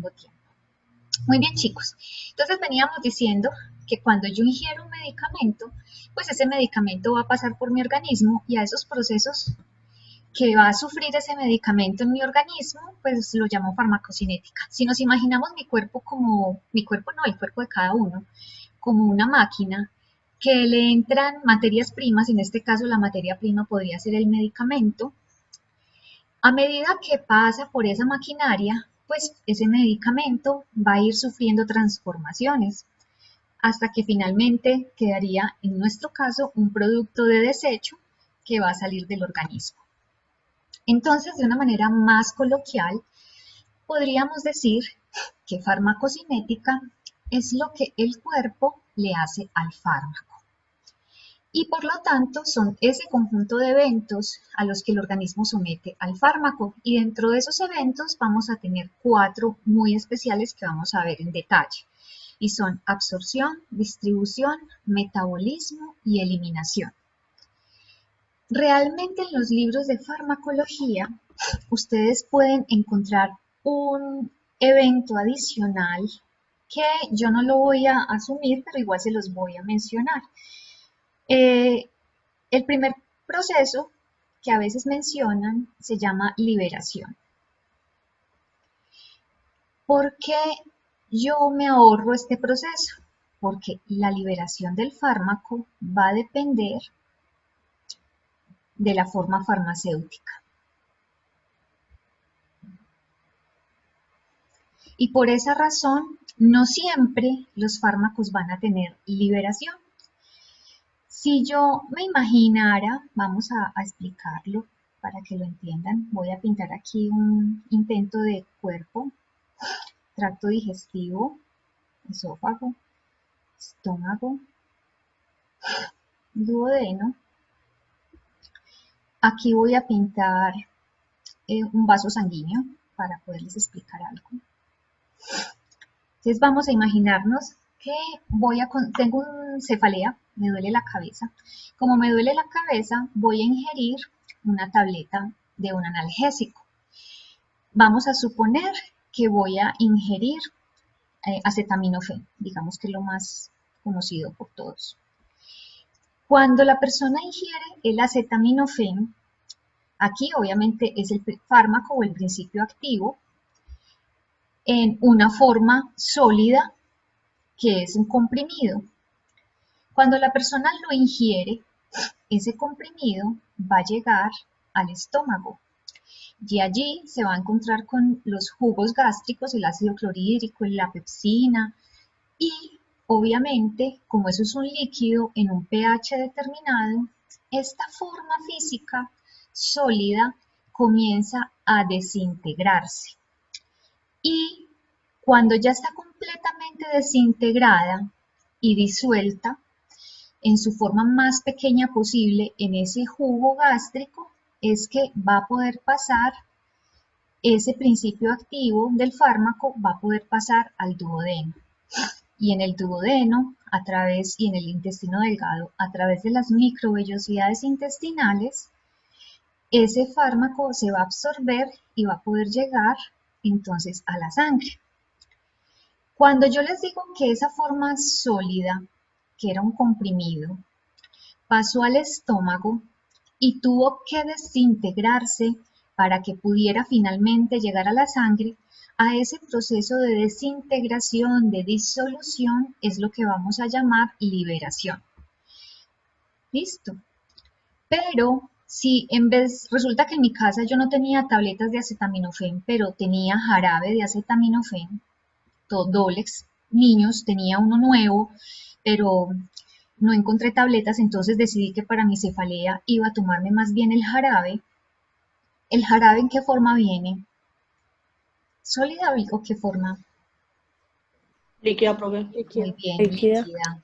largo tiempo. Muy bien, chicos. Entonces veníamos diciendo que cuando yo ingiero un medicamento, pues ese medicamento va a pasar por mi organismo y a esos procesos que va a sufrir ese medicamento en mi organismo, pues lo llamo farmacocinética. Si nos imaginamos mi cuerpo como, mi cuerpo no, el cuerpo de cada uno, como una máquina que le entran materias primas, en este caso la materia prima podría ser el medicamento, a medida que pasa por esa maquinaria, pues ese medicamento va a ir sufriendo transformaciones hasta que finalmente quedaría, en nuestro caso, un producto de desecho que va a salir del organismo. Entonces, de una manera más coloquial, podríamos decir que farmacocinética es lo que el cuerpo le hace al fármaco. Y por lo tanto son ese conjunto de eventos a los que el organismo somete al fármaco. Y dentro de esos eventos vamos a tener 4 muy especiales que vamos a ver en detalle. Y son absorción, distribución, metabolismo y eliminación. Realmente en los libros de farmacología ustedes pueden encontrar un evento adicional que yo no lo voy a asumir, pero igual se los voy a mencionar. El primer proceso que a veces mencionan se llama liberación. ¿Por qué yo me ahorro este proceso? Porque la liberación del fármaco va a depender de la forma farmacéutica. Y por esa razón, no siempre los fármacos van a tener liberación. Si yo me imaginara, vamos a explicarlo para que lo entiendan, voy a pintar aquí un intento de cuerpo, tracto digestivo, esófago, estómago, duodeno. Aquí voy a pintar un vaso sanguíneo para poderles explicar algo. Entonces vamos a imaginarnos que tengo cefalea, me duele la cabeza. Como me duele la cabeza, voy a ingerir una tableta de un analgésico. Vamos a suponer que voy a ingerir acetaminofén, digamos que es lo más conocido por todos. Cuando la persona ingiere el acetaminofén, aquí obviamente es el fármaco o el principio activo, en una forma sólida que es un comprimido. Cuando la persona lo ingiere, ese comprimido va a llegar al estómago y allí se va a encontrar con los jugos gástricos, el ácido clorhídrico, la pepsina y obviamente, como eso es un líquido en un pH determinado, esta forma física sólida comienza a desintegrarse. Y cuando ya está completamente desintegrada y disuelta en su forma más pequeña posible en ese jugo gástrico, es que va a poder pasar ese principio activo del fármaco, va a poder pasar al duodeno. Y en el duodeno, y en el intestino delgado, a través de las microvellosidades intestinales, ese fármaco se va a absorber y va a poder llegar entonces a la sangre. Cuando yo les digo que esa forma sólida, que era un comprimido, pasó al estómago y tuvo que desintegrarse para que pudiera finalmente llegar a la sangre, a ese proceso de desintegración, de disolución, es lo que vamos a llamar liberación. ¿Listo? Pero si resulta que en mi casa yo no tenía tabletas de acetaminofén, pero tenía jarabe de acetaminofén, Dolex, niños, tenía uno nuevo, pero no encontré tabletas, entonces decidí que para mi cefalea iba a tomarme más bien el jarabe. ¿El jarabe en qué forma viene? ¿Sólida o qué forma? Líquida, profe. Muy bien, Líquida. líquida.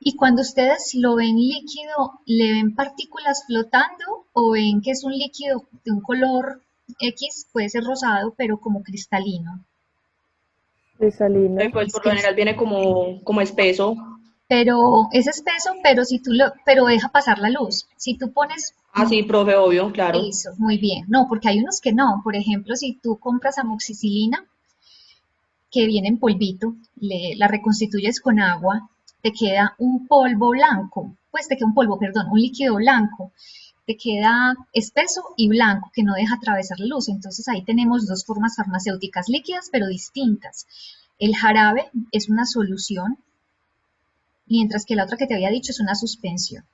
Y cuando ustedes lo ven líquido, ¿le ven partículas flotando o ven que es un líquido de un color X, puede ser rosado, pero como cristalino? Cristalino. Pues por lo general viene como espeso. Pero es espeso, pero deja pasar la luz. Si tú pones Ah, sí, profe, obvio, claro. eso, muy bien. No, porque hay unos que no. Por ejemplo, si tú compras amoxicilina, que viene en polvito, la reconstituyes con agua, te queda un polvo blanco, pues te queda un polvo, perdón, un líquido blanco, te queda espeso y blanco que no deja atravesar la luz. Entonces ahí tenemos dos formas farmacéuticas líquidas pero distintas. El jarabe es una solución, mientras que la otra que te había dicho es una suspensión.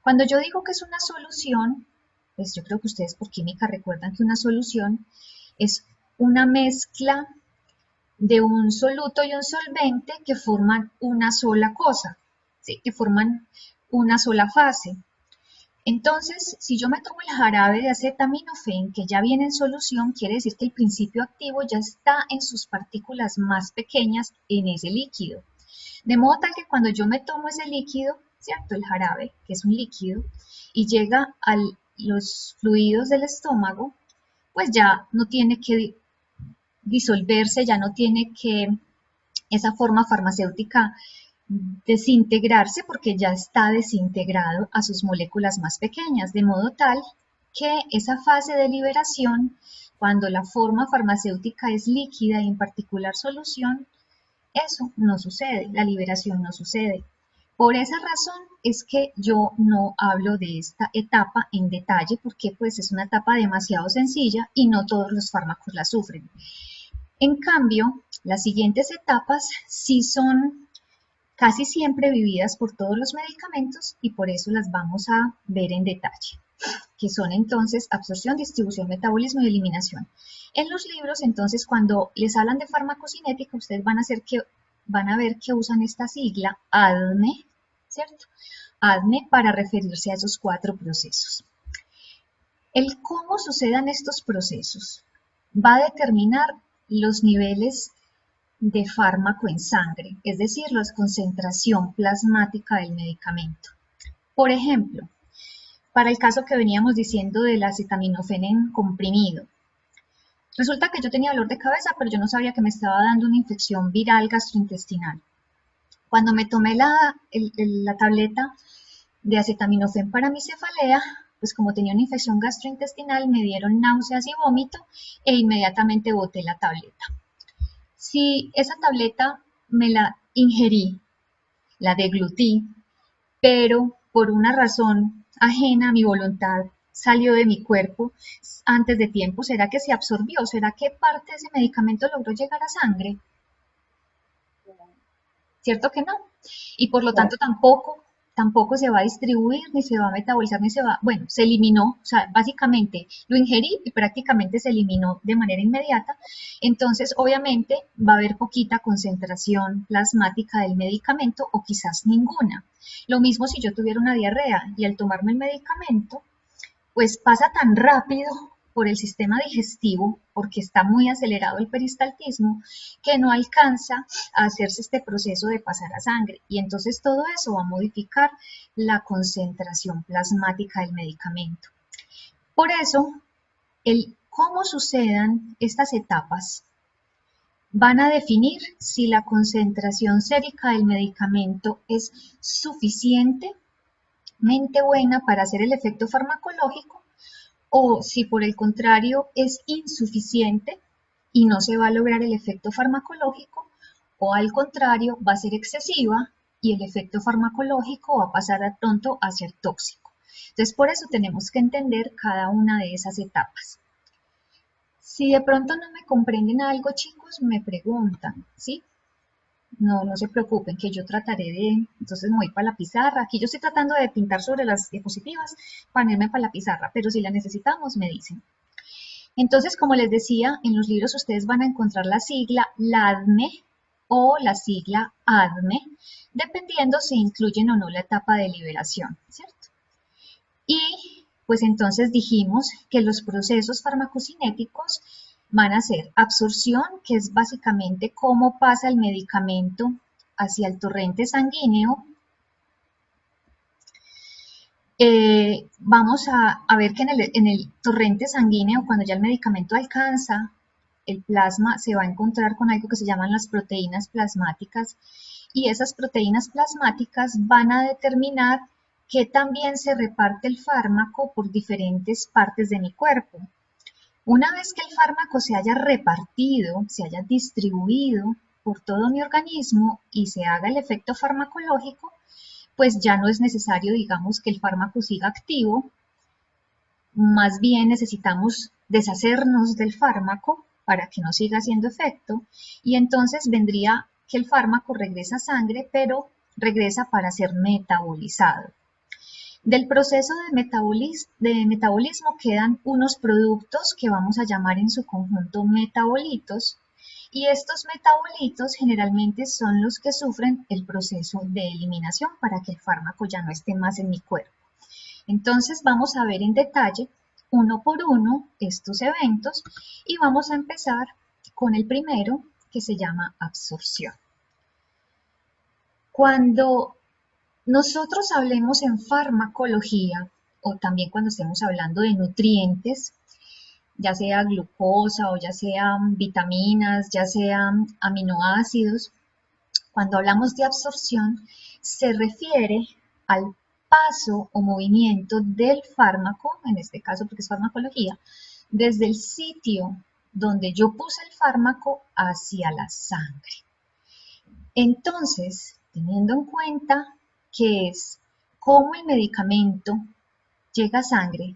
Cuando yo digo que es una solución, pues yo creo que ustedes por química recuerdan que una solución es una mezcla de un soluto y un solvente que forman una sola cosa, ¿sí? Que forman una sola fase. Entonces, si yo me tomo el jarabe de acetaminofén, que ya viene en solución, quiere decir que el principio activo ya está en sus partículas más pequeñas en ese líquido. De modo tal que cuando yo me tomo ese líquido, ¿cierto? El jarabe, que es un líquido, y llega a los fluidos del estómago, pues ya no tiene que disolverse, ya no tiene que esa forma farmacéutica desintegrarse porque ya está desintegrado a sus moléculas más pequeñas, de modo tal que esa fase de liberación, cuando la forma farmacéutica es líquida y en particular solución, eso no sucede, la liberación no sucede. Por esa razón es que yo no hablo de esta etapa en detalle porque pues es una etapa demasiado sencilla y no todos los fármacos la sufren. En cambio, las siguientes etapas sí son casi siempre vividas por todos los medicamentos y por eso las vamos a ver en detalle, que son entonces absorción, distribución, metabolismo y eliminación. En los libros, entonces, cuando les hablan de farmacocinética, ustedes van a ver que usan esta sigla ADME, ¿cierto? ADME para referirse a esos 4 procesos. El cómo sucedan estos procesos va a determinar los niveles de fármaco en sangre, es decir, la concentración plasmática del medicamento. Por ejemplo, para el caso que veníamos diciendo del acetaminofén en comprimido, resulta que yo tenía dolor de cabeza, pero yo no sabía que me estaba dando una infección viral gastrointestinal. Cuando me tomé la tableta de acetaminofén para mi cefalea, pues como tenía una infección gastrointestinal, me dieron náuseas y vómito e inmediatamente boté la tableta. Si esa tableta me la ingerí, la deglutí, pero por una razón ajena a mi voluntad salió de mi cuerpo antes de tiempo, ¿será que se absorbió? ¿Será que parte de ese medicamento logró llegar a sangre? ¿Cierto que no? Y por lo tanto tampoco se va a distribuir, ni se va a metabolizar, ni se va, bueno, se eliminó, o sea, básicamente lo ingerí y prácticamente se eliminó de manera inmediata. Entonces, obviamente, va a haber poquita concentración plasmática del medicamento o quizás ninguna. Lo mismo si yo tuviera una diarrea y al tomarme el medicamento, pues pasa tan rápido por el sistema digestivo, porque está muy acelerado el peristaltismo, que no alcanza a hacerse este proceso de pasar a sangre. Y entonces todo eso va a modificar la concentración plasmática del medicamento. Por eso, el cómo sucedan estas etapas van a definir si la concentración sérica del medicamento es suficientemente buena para hacer el efecto farmacológico o si por el contrario es insuficiente y no se va a lograr el efecto farmacológico, o al contrario va a ser excesiva y el efecto farmacológico va a pasar de pronto a ser tóxico. Entonces por eso tenemos que entender cada una de esas etapas. Si de pronto no me comprenden algo, chicos, me preguntan, ¿sí? No se preocupen, que yo trataré de, entonces me voy para la pizarra. Aquí yo estoy tratando de pintar sobre las diapositivas para irme para la pizarra, pero si la necesitamos, me dicen. Entonces, como les decía, en los libros ustedes van a encontrar la sigla LADME o la sigla ADME, dependiendo si incluyen o no la etapa de liberación, ¿cierto? Y pues entonces dijimos que los procesos farmacocinéticos van a ser absorción, que es básicamente cómo pasa el medicamento hacia el torrente sanguíneo. Vamos a ver que en el torrente sanguíneo, cuando ya el medicamento alcanza el plasma, se va a encontrar con algo que se llaman las proteínas plasmáticas, y esas proteínas plasmáticas van a determinar que también se reparte el fármaco por diferentes partes de mi cuerpo. Una vez que el fármaco se haya repartido, se haya distribuido por todo mi organismo y se haga el efecto farmacológico, pues ya no es necesario, digamos, que el fármaco siga activo, más bien necesitamos deshacernos del fármaco para que no siga haciendo efecto, y entonces vendría que el fármaco regresa a sangre, pero regresa para ser metabolizado. Del proceso de metabolismo quedan unos productos que vamos a llamar en su conjunto metabolitos, y estos metabolitos generalmente son los que sufren el proceso de eliminación para que el fármaco ya no esté más en mi cuerpo. Entonces vamos a ver en detalle, uno por uno, estos eventos, y vamos a empezar con el primero, que se llama absorción. Cuando nosotros hablemos en farmacología, o también cuando estemos hablando de nutrientes, ya sea glucosa o ya sean vitaminas, ya sean aminoácidos, cuando hablamos de absorción, se refiere al paso o movimiento del fármaco, en este caso porque es farmacología, desde el sitio donde yo puse el fármaco hacia la sangre. Entonces, teniendo en cuenta que es cómo el medicamento llega a sangre,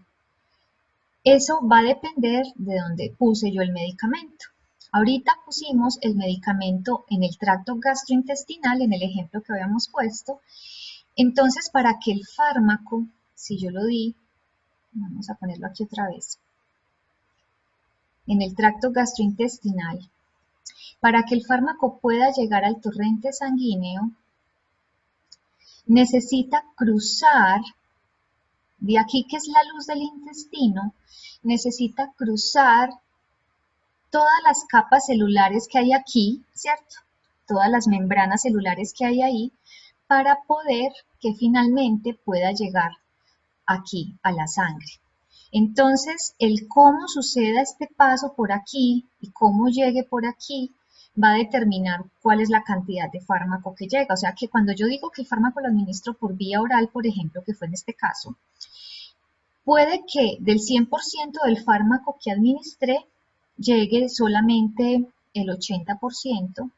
eso va a depender de dónde puse yo el medicamento. Ahorita pusimos el medicamento en el tracto gastrointestinal, en el ejemplo que habíamos puesto. Entonces, para que el fármaco, si yo lo di, vamos a ponerlo aquí otra vez, en el tracto gastrointestinal, para que el fármaco pueda llegar al torrente sanguíneo, necesita cruzar, de aquí que es la luz del intestino, necesita cruzar todas las capas celulares que hay aquí, ¿cierto? Todas las membranas celulares que hay ahí, para poder que finalmente pueda llegar aquí a la sangre. Entonces, el cómo suceda este paso por aquí y cómo llegue por aquí va a determinar cuál es la cantidad de fármaco que llega. O sea que cuando yo digo que el fármaco lo administro por vía oral, por ejemplo, que fue en este caso, puede que del 100% del fármaco que administré llegue solamente el 80%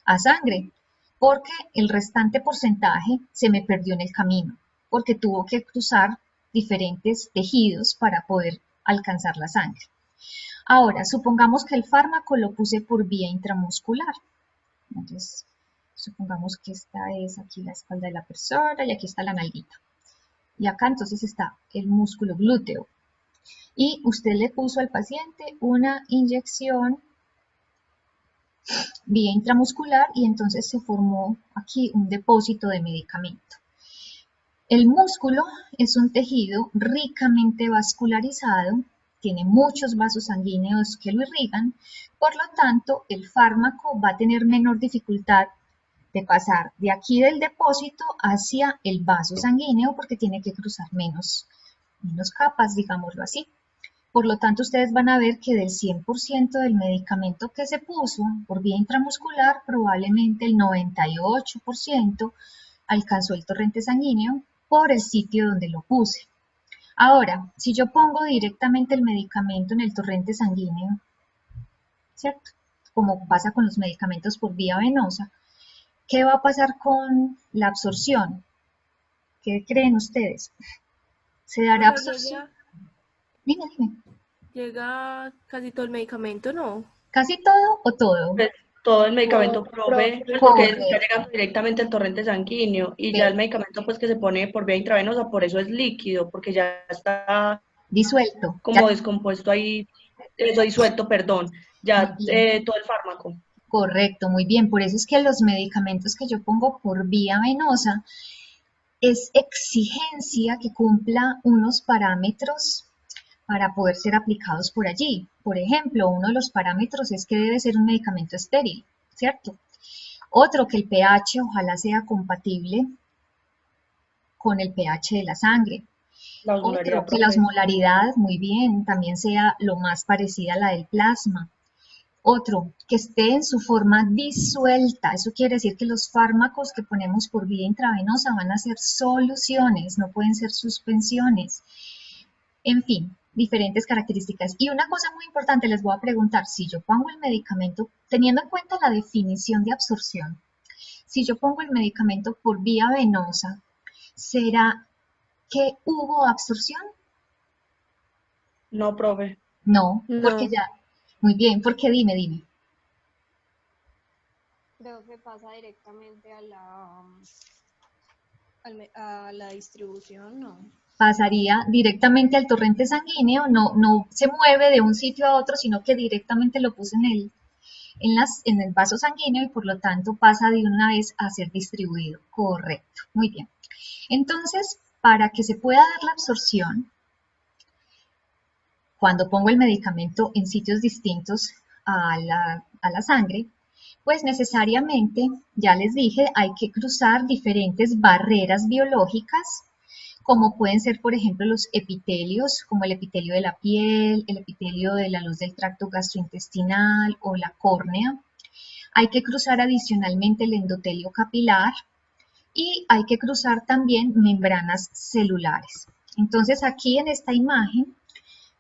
a sangre, porque el restante porcentaje se me perdió en el camino, porque tuvo que cruzar diferentes tejidos para poder alcanzar la sangre. Ahora, supongamos que el fármaco lo puse por vía intramuscular. Entonces, supongamos que esta es aquí la espalda de la persona y aquí está la nalguita. Y acá entonces está el músculo glúteo. Y usted le puso al paciente una inyección vía intramuscular y entonces se formó aquí un depósito de medicamento. El músculo es un tejido ricamente vascularizado, tiene muchos vasos sanguíneos que lo irrigan, por lo tanto el fármaco va a tener menor dificultad de pasar de aquí del depósito hacia el vaso sanguíneo porque tiene que cruzar menos capas, digámoslo así. Por lo tanto, ustedes van a ver que del 100% del medicamento que se puso por vía intramuscular, probablemente el 98% alcanzó el torrente sanguíneo por el sitio donde lo puse. Ahora, si yo pongo directamente el medicamento en el torrente sanguíneo, ¿cierto? Como pasa con los medicamentos por vía venosa, ¿qué va a pasar con la absorción? ¿Qué creen ustedes? ¿Se dará absorción? Dime. Llega casi todo el medicamento, ¿no? ¿Casi todo o todo? Pues, todo el medicamento, profe, pues, porque Correcto. está llegando directamente al torrente sanguíneo y ya el medicamento pues que se pone por vía intravenosa, por eso es líquido, porque ya está Disuelto. como Ya. descompuesto ahí, eso disuelto, perdón, ya Muy bien. todo el fármaco. Correcto, muy bien. Por eso es que los medicamentos que yo pongo por vía venosa es exigencia que cumpla unos parámetros para poder ser aplicados por allí. Por ejemplo, uno de los parámetros es que debe ser un medicamento estéril, ¿cierto? Otro, que el pH ojalá sea compatible con el pH de la sangre. La Otro, osmolaridad, que la profe. osmolaridad, muy bien, también sea lo más parecida a la del plasma. Otro, que esté en su forma disuelta. Eso quiere decir que los fármacos que ponemos por vía intravenosa van a ser soluciones, no pueden ser suspensiones. En fin, diferentes características. Y una cosa muy importante les voy a preguntar, si yo pongo el medicamento, teniendo en cuenta la definición de absorción, si yo pongo el medicamento por vía venosa, ¿será que hubo absorción? No, profe. No, porque No. ya, muy bien, porque dime. Creo que pasa directamente a la distribución, ¿no? Pasaría directamente al torrente sanguíneo, no se mueve de un sitio a otro, sino que directamente lo puse en el vaso sanguíneo y por lo tanto pasa de una vez a ser distribuido. Correcto, muy bien. Entonces, para que se pueda dar la absorción, cuando pongo el medicamento en sitios distintos a la sangre, pues necesariamente, ya les dije, hay que cruzar diferentes barreras biológicas, como pueden ser, por ejemplo, los epitelios, como el epitelio de la piel, el epitelio de la luz del tracto gastrointestinal o la córnea. Hay que cruzar adicionalmente el endotelio capilar y hay que cruzar también membranas celulares. Entonces, aquí en esta imagen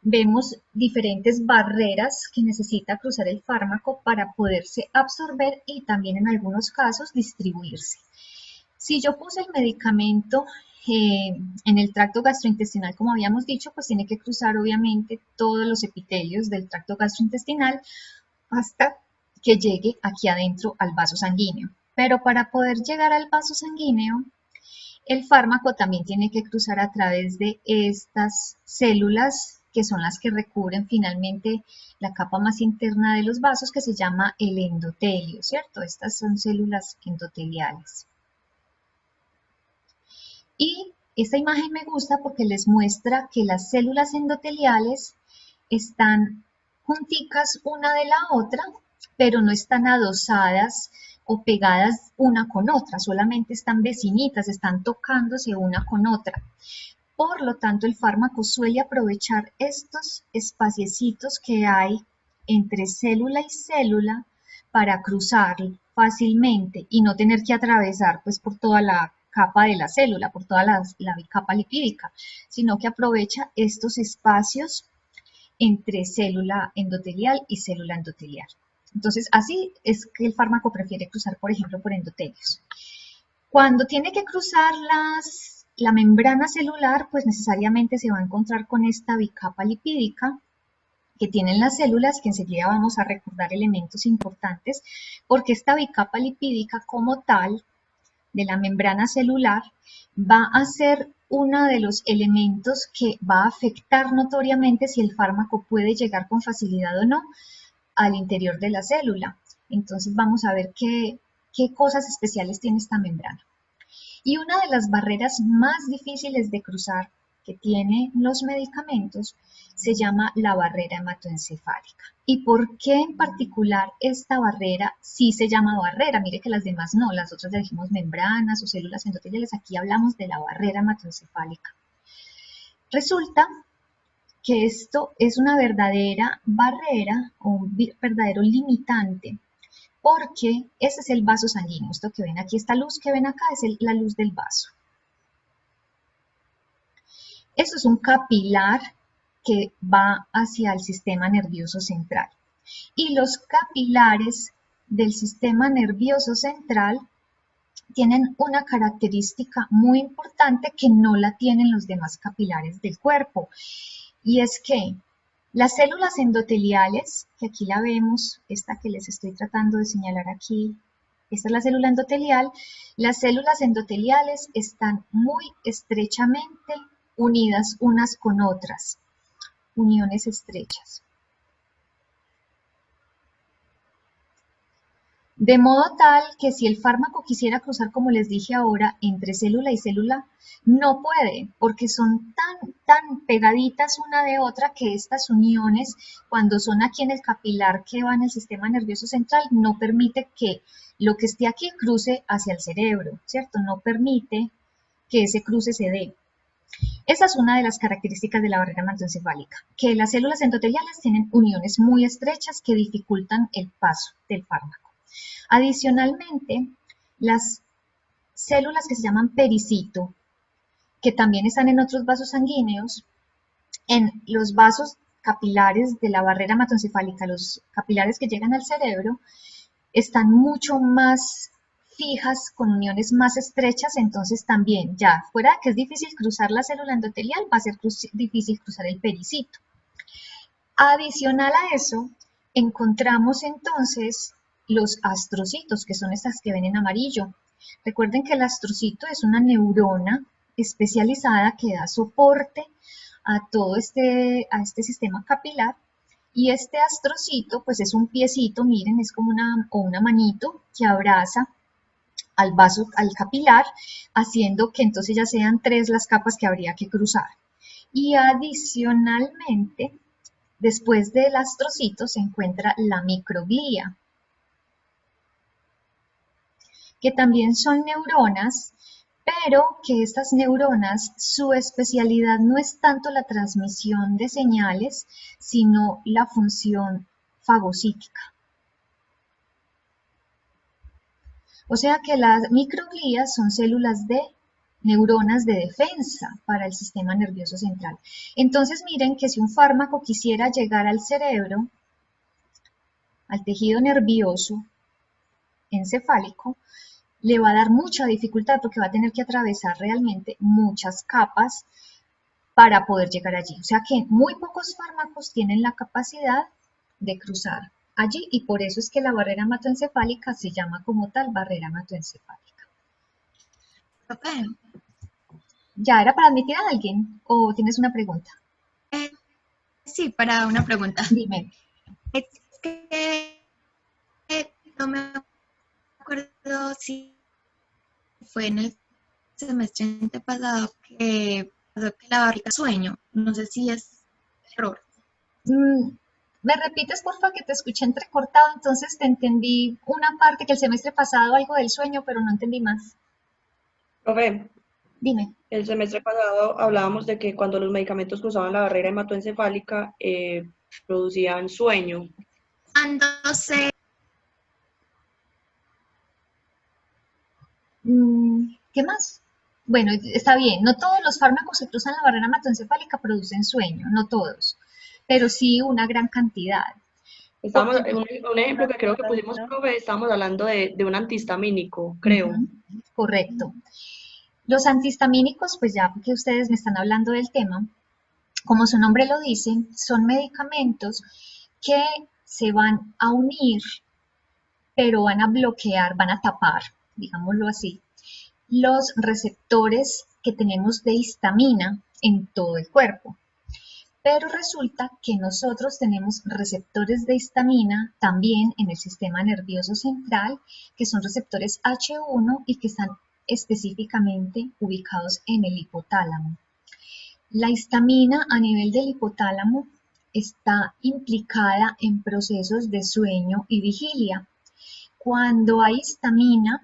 vemos diferentes barreras que necesita cruzar el fármaco para poderse absorber y también en algunos casos distribuirse. Si yo puse el medicamento en el tracto gastrointestinal, como habíamos dicho, pues tiene que cruzar obviamente todos los epitelios del tracto gastrointestinal hasta que llegue aquí adentro al vaso sanguíneo. Pero para poder llegar al vaso sanguíneo, el fármaco también tiene que cruzar a través de estas células que son las que recubren finalmente la capa más interna de los vasos, que se llama el endotelio, ¿cierto? Estas son células endoteliales. Y esta imagen me gusta porque les muestra que las células endoteliales están junticas una de la otra, pero no están adosadas o pegadas una con otra, solamente están vecinitas, están tocándose una con otra. Por lo tanto, el fármaco suele aprovechar estos espaciecitos que hay entre célula y célula para cruzar fácilmente y no tener que atravesar pues por toda la capa de la célula, por toda la capa lipídica, sino que aprovecha estos espacios entre célula endotelial y célula endotelial. Entonces, así es que el fármaco prefiere cruzar, por ejemplo, por endotelios. Cuando tiene que cruzar la membrana celular, pues necesariamente se va a encontrar con esta bicapa lipídica que tienen las células, que enseguida vamos a recordar elementos importantes, porque esta bicapa lipídica como tal de la membrana celular va a ser uno de los elementos que va a afectar notoriamente si el fármaco puede llegar con facilidad o no al interior de la célula. Entonces vamos a ver qué cosas especiales tiene esta membrana. Y una de las barreras más difíciles de cruzar que tienen los medicamentos se llama la barrera hematoencefálica. ¿Y por qué en particular esta barrera sí se llama barrera? Mire que las demás no, las otras ya dijimos membranas o células endoteliales, aquí hablamos de la barrera hematoencefálica. Resulta que esto es una verdadera barrera o un verdadero limitante, porque ese es el vaso sanguíneo. Esto que ven aquí, esta luz que ven acá es la luz del vaso. Esto es un capilar que va hacia el sistema nervioso central. Y los capilares del sistema nervioso central tienen una característica muy importante que no la tienen los demás capilares del cuerpo. Y es que las células endoteliales, que aquí la vemos, esta que les estoy tratando de señalar aquí, esta es la célula endotelial, las células endoteliales están muy estrechamente unidas unas con otras, uniones estrechas. De modo tal que si el fármaco quisiera cruzar, como les dije ahora, entre célula y célula, no puede, porque son tan pegaditas una de otra que estas uniones, cuando son aquí en el capilar que va en el sistema nervioso central, no permite que lo que esté aquí cruce hacia el cerebro, ¿cierto? No permite que ese cruce se dé. Esa es una de las características de la barrera hematoencefálica, que las células endoteliales tienen uniones muy estrechas que dificultan el paso del fármaco. Adicionalmente, las células que se llaman pericito, que también están en otros vasos sanguíneos, en los vasos capilares de la barrera hematoencefálica, los capilares que llegan al cerebro, están mucho más fijas, con uniones más estrechas, entonces también, ya fuera de que es difícil cruzar la célula endotelial, va a ser difícil cruzar el pericito. Adicional a eso, encontramos entonces los astrocitos, que son estas que ven en amarillo. Recuerden que el astrocito es una neurona especializada que da soporte a todo a este sistema capilar, y este astrocito pues es un piecito, miren, es como una manito que abraza al vaso, al capilar, haciendo que entonces ya sean 3 las capas que habría que cruzar. Y adicionalmente, después del astrocito se encuentra la microglía, que también son neuronas, pero que estas neuronas, su especialidad no es tanto la transmisión de señales, sino la función fagocítica. O sea que las microglías son células de neuronas de defensa para el sistema nervioso central. Entonces miren que si un fármaco quisiera llegar al cerebro, al tejido nervioso encefálico, le va a dar mucha dificultad porque va a tener que atravesar realmente muchas capas para poder llegar allí. O sea que muy pocos fármacos tienen la capacidad de cruzar allí, y por eso es que la barrera hematoencefálica se llama como tal barrera hematoencefálica. Profe, ¿Ya era para admitir a alguien o tienes una pregunta? sí, para una pregunta. Dime. Es que no me acuerdo si fue en el semestre antepasado que pasó que la barriga sueño. No sé si es error. ¿Me repites, porfa, que te escuché entrecortado? Entonces te entendí una parte, que el semestre pasado algo del sueño, pero no entendí más. Profe, Dime. el semestre pasado hablábamos de que cuando los medicamentos cruzaban la barrera hematoencefálica producían sueño. Cuando se ¿Qué más? Bueno, está bien, no todos los fármacos que cruzan la barrera hematoencefálica producen sueño, no todos, pero sí una gran cantidad. Estábamos, un ejemplo que creo que pusimos, profe, estábamos hablando de un antihistamínico, creo. Correcto. Los antihistamínicos, pues ya que ustedes me están hablando del tema, como su nombre lo dice, son medicamentos que se van a unir, pero van a bloquear, van a tapar, digámoslo así, los receptores que tenemos de histamina en todo el cuerpo. Pero resulta que nosotros tenemos receptores de histamina también en el sistema nervioso central, que son receptores H1 y que están específicamente ubicados en el hipotálamo. La histamina a nivel del hipotálamo está implicada en procesos de sueño y vigilia. Cuando hay histamina,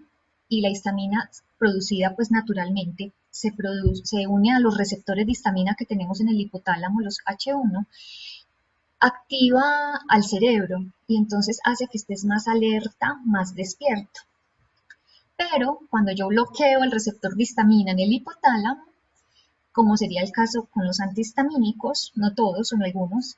y la histamina producida pues naturalmente se une a los receptores de histamina que tenemos en el hipotálamo, los H1, activa al cerebro y entonces hace que estés más alerta, más despierto. Pero cuando yo bloqueo el receptor de histamina en el hipotálamo, como sería el caso con los antihistamínicos, no todos, son algunos,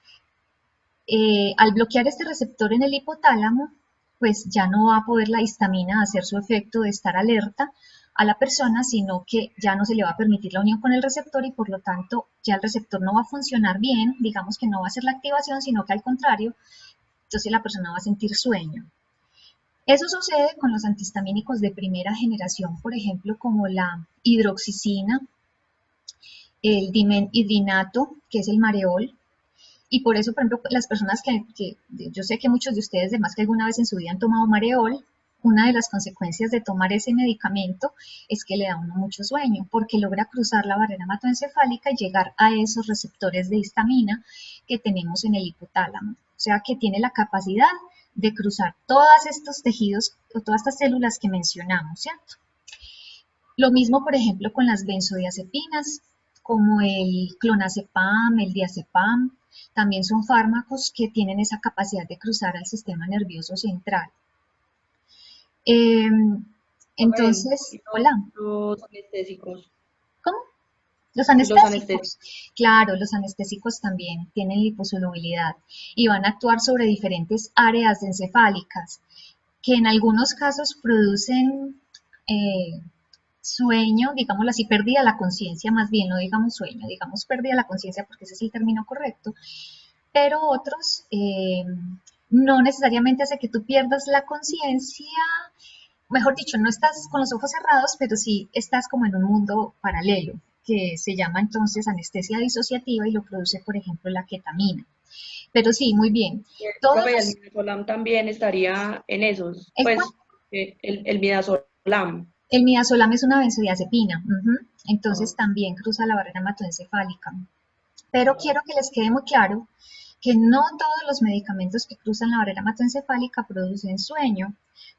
al bloquear este receptor en el hipotálamo, pues ya no va a poder la histamina hacer su efecto de estar alerta a la persona, sino que ya no se le va a permitir la unión con el receptor y por lo tanto ya el receptor no va a funcionar bien, digamos que no va a hacer la activación, sino que al contrario, entonces la persona va a sentir sueño. Eso sucede con los antihistamínicos de primera generación, por ejemplo, como la hidroxicina, el dimethidrinato, que es el Mareol. Y por eso, por ejemplo, las personas que yo sé que muchos de ustedes, además que alguna vez en su vida han tomado Mareol, una de las consecuencias de tomar ese medicamento es que le da a uno mucho sueño, porque logra cruzar la barrera hematoencefálica y llegar a esos receptores de histamina que tenemos en el hipotálamo. O sea que tiene la capacidad de cruzar todos estos tejidos o todas estas células que mencionamos, ¿cierto? Lo mismo, por ejemplo, con las benzodiazepinas, como el clonazepam, el diazepam, también son fármacos que tienen esa capacidad de cruzar al sistema nervioso central. Entonces, hola. Los anestésicos. ¿Cómo? Los Los anestésicos, anestésicos. claro, los anestésicos también tienen liposolubilidad y van a actuar sobre diferentes áreas encefálicas que en algunos casos producen sueño, digámoslo así, pérdida de la conciencia, más bien, no digamos sueño, digamos pérdida de la conciencia porque ese es el término correcto, pero otros no necesariamente hace que tú pierdas la conciencia, mejor dicho, no estás con los ojos cerrados, pero sí estás como en un mundo paralelo, que se llama entonces anestesia disociativa y lo produce, por ejemplo, la ketamina. Pero sí, muy bien. Todos Profe, y el los, midazolam también estaría en esos, ¿el cuál? pues el midazolam. El midazolam es una benzodiazepina, entonces Ah, también cruza la barrera hematoencefálica. Pero quiero que les quede muy claro que no todos los medicamentos que cruzan la barrera hematoencefálica producen sueño.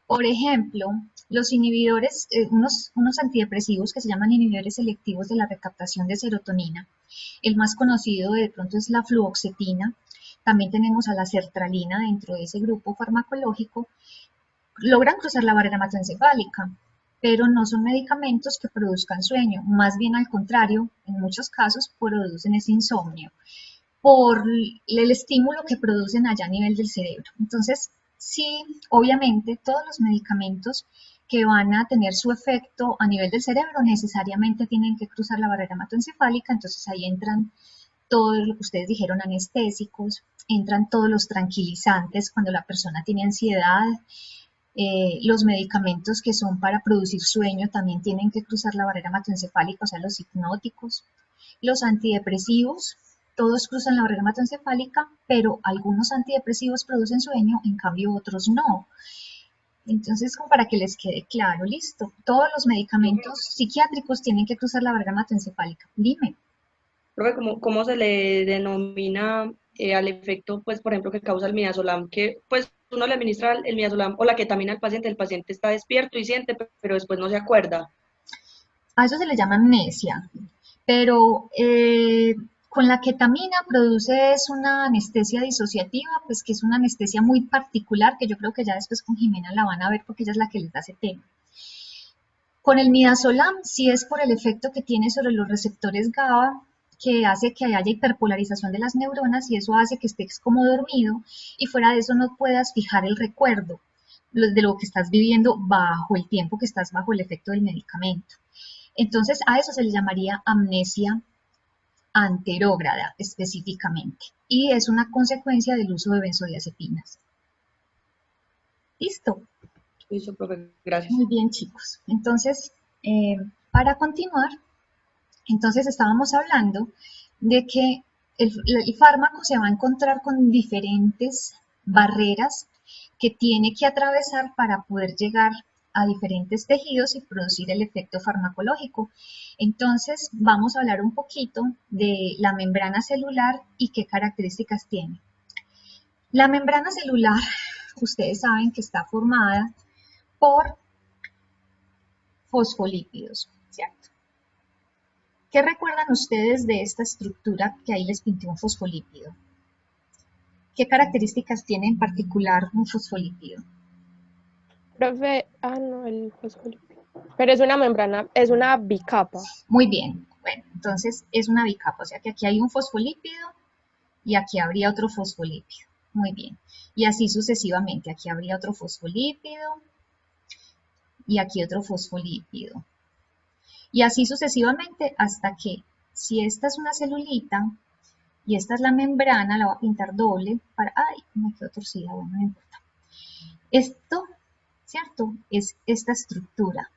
Por ejemplo, los inhibidores, unos antidepresivos que se llaman inhibidores selectivos de la recaptación de serotonina. El más conocido de pronto es la fluoxetina. También tenemos a la sertralina dentro de ese grupo farmacológico. Logran cruzar la barrera hematoencefálica, pero no son medicamentos que produzcan sueño. Más bien al contrario, en muchos casos producen ese insomnio por el estímulo que producen allá a nivel del cerebro. Entonces, sí, obviamente, todos los medicamentos que van a tener su efecto a nivel del cerebro necesariamente tienen que cruzar la barrera hematoencefálica, entonces ahí entran todo lo que ustedes dijeron, anestésicos, entran todos los tranquilizantes cuando la persona tiene ansiedad, los medicamentos que son para producir sueño también tienen que cruzar la barrera hematoencefálica, o sea, los hipnóticos, los antidepresivos, todos cruzan la barrera hematoencefálica, pero algunos antidepresivos producen sueño, en cambio otros no. Entonces, como para que les quede claro, listo. Todos los medicamentos psiquiátricos tienen que cruzar la barrera hematoencefálica. Dime. profe, ¿cómo se le denomina al efecto, pues, por ejemplo, que causa el midazolam? Que, pues, uno le administra el midazolam o la ketamina al paciente, el paciente está despierto y siente, pero después no se acuerda. A eso se le llama amnesia, pero con la ketamina produce es una anestesia disociativa, pues que es una anestesia muy particular, que yo creo que ya después con Jimena la van a ver porque ella es la que les da ese tema. Con el midazolam sí es por el efecto que tiene sobre los receptores GABA, que hace que haya hiperpolarización de las neuronas y eso hace que estés como dormido y fuera de eso no puedas fijar el recuerdo de lo que estás viviendo bajo el tiempo que estás bajo el efecto del medicamento. Entonces a eso se le llamaría amnesia anterógrada específicamente y es una consecuencia del uso de benzodiazepinas. ¿Listo? Listo, profe, gracias. Muy bien, chicos. Entonces, para continuar, entonces estábamos hablando de que el fármaco se va a encontrar con diferentes barreras que tiene que atravesar para poder llegar a diferentes tejidos y producir el efecto farmacológico. Entonces, vamos a hablar un poquito de la membrana celular y qué características tiene. La membrana celular, ustedes saben que está formada por fosfolípidos, ¿cierto? ¿Qué recuerdan ustedes de esta estructura que ahí les pinté un fosfolípido? ¿Qué características tiene en particular un fosfolípido? Profe, no, el fosfolípido. Pero es una membrana, es una bicapa. Muy bien, bueno, entonces es una bicapa, o sea que aquí hay un fosfolípido y aquí habría otro fosfolípido. Muy bien, y así sucesivamente, aquí habría otro fosfolípido y aquí otro fosfolípido. Y así sucesivamente hasta que, si esta es una celulita y esta es la membrana, la voy a pintar doble para... ¡Ay! Me quedó torcida, bueno, no importa. Esto, ¿cierto? Es esta estructura,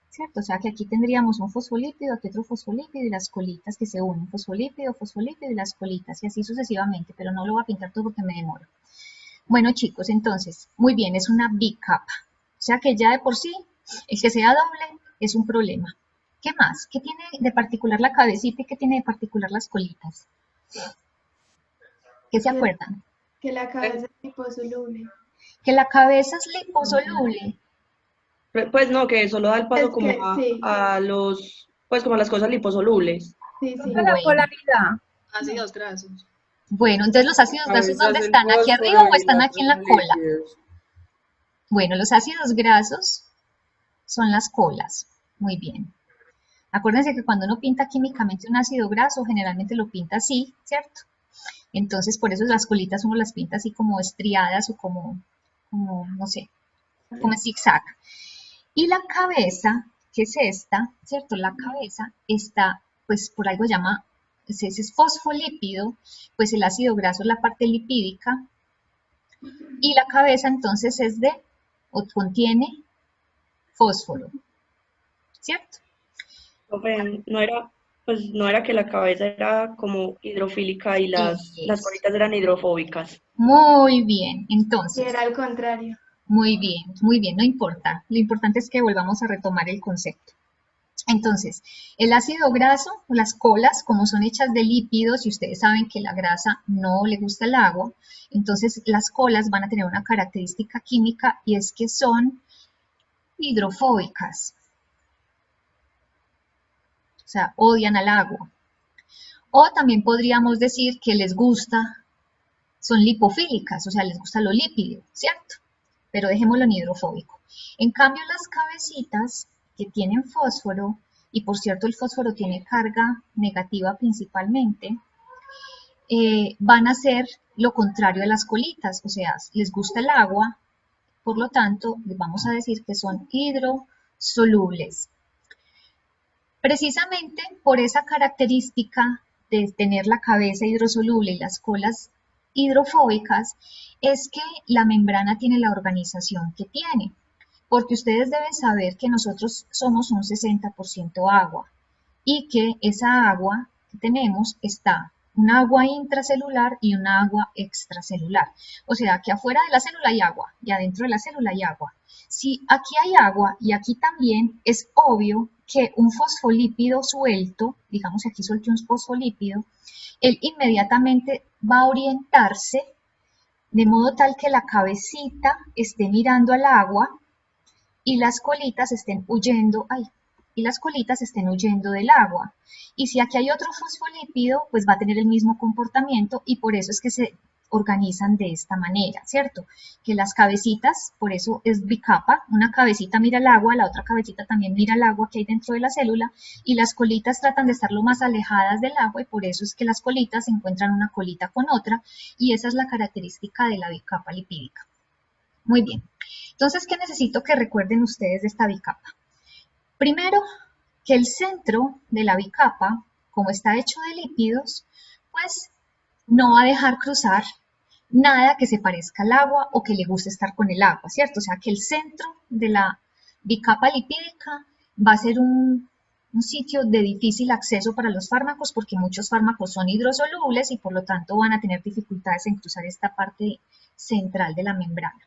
¿cierto? O sea que aquí tendríamos un fosfolípido, aquí otro fosfolípido y las colitas que se unen. Fosfolípido, fosfolípido y las colitas y así sucesivamente, pero no lo voy a pintar todo porque me demoro. Bueno, chicos, entonces, muy bien, es una bicapa. O sea que ya de por sí, el que sea doble es un problema. ¿Qué más? ¿Qué tiene de particular la cabecita y qué tiene de particular las colitas? ¿Qué se acuerdan? Que la cabeza es liposoluble. Que la cabeza es liposoluble. Pues no, que solo da el paso Es como que sí, a los, pues como a las cosas liposolubles. sí, sí. Bueno, Ácidos grasos. bueno, entonces los ácidos grasos, ¿dónde están? ¿Aquí arriba o están aquí en la cola? Bueno, los ácidos grasos son las colas. Muy bien. Acuérdense que cuando uno pinta químicamente un ácido graso, generalmente lo pinta así, ¿cierto? Entonces, por eso las colitas uno las pinta así como estriadas o como no sé, como en zigzag. Y la cabeza, que es esta, ¿cierto? La cabeza está, pues por algo llama, ese es fosfolípido, pues el ácido graso es la parte lipídica, y la cabeza entonces es de, o contiene fósforo, ¿cierto? Profe, no era que la cabeza era como hidrofílica y las Eso. colitas eran hidrofóbicas. Muy bien, Y entonces, era al contrario. muy bien, no importa. Lo importante es que volvamos a retomar el concepto. Entonces, el ácido graso, las colas, como son hechas de lípidos, y ustedes saben que la grasa no le gusta el agua, entonces las colas van a tener una característica química y es que son hidrofóbicas, o sea, odian al agua. O también podríamos decir que les gusta, son lipofílicas, o sea, les gusta lo lípido, ¿cierto? Pero dejémoslo en hidrofóbico. En cambio, las cabecitas que tienen fósforo, y por cierto el fósforo tiene carga negativa principalmente, van a ser lo contrario a las colitas, o sea, les gusta el agua, por lo tanto, les vamos a decir que son hidrosolubles. Precisamente por esa característica de tener la cabeza hidrosoluble y las colas hidrofóbicas, es que la membrana tiene la organización que tiene, porque ustedes deben saber que nosotros somos un 60% agua y que esa agua que tenemos está un agua intracelular y un agua extracelular. O sea, que afuera de la célula hay agua y adentro de la célula hay agua. Si aquí hay agua y aquí también, es obvio que un fosfolípido suelto, digamos que aquí suelte un fosfolípido, él inmediatamente va a orientarse de modo tal que la cabecita esté mirando al agua y las colitas estén huyendo, y las colitas estén huyendo del agua. Y si aquí hay otro fosfolípido, pues va a tener el mismo comportamiento y por eso es que se organizan de esta manera, ¿cierto? Que las cabecitas, por eso es bicapa, una cabecita mira el agua, la otra cabecita también mira el agua que hay dentro de la célula y las colitas tratan de estar lo más alejadas del agua y por eso es que las colitas encuentran una colita con otra y esa es la característica de la bicapa lipídica. Muy bien, entonces, ¿qué necesito que recuerden ustedes de esta bicapa? Primero, que el centro de la bicapa, como está hecho de lípidos, pues no va a dejar cruzar nada que se parezca al agua o que le guste estar con el agua, ¿cierto? O sea, que el centro de la bicapa lipídica va a ser un sitio de difícil acceso para los fármacos porque muchos fármacos son hidrosolubles y por lo tanto van a tener dificultades en cruzar esta parte central de la membrana.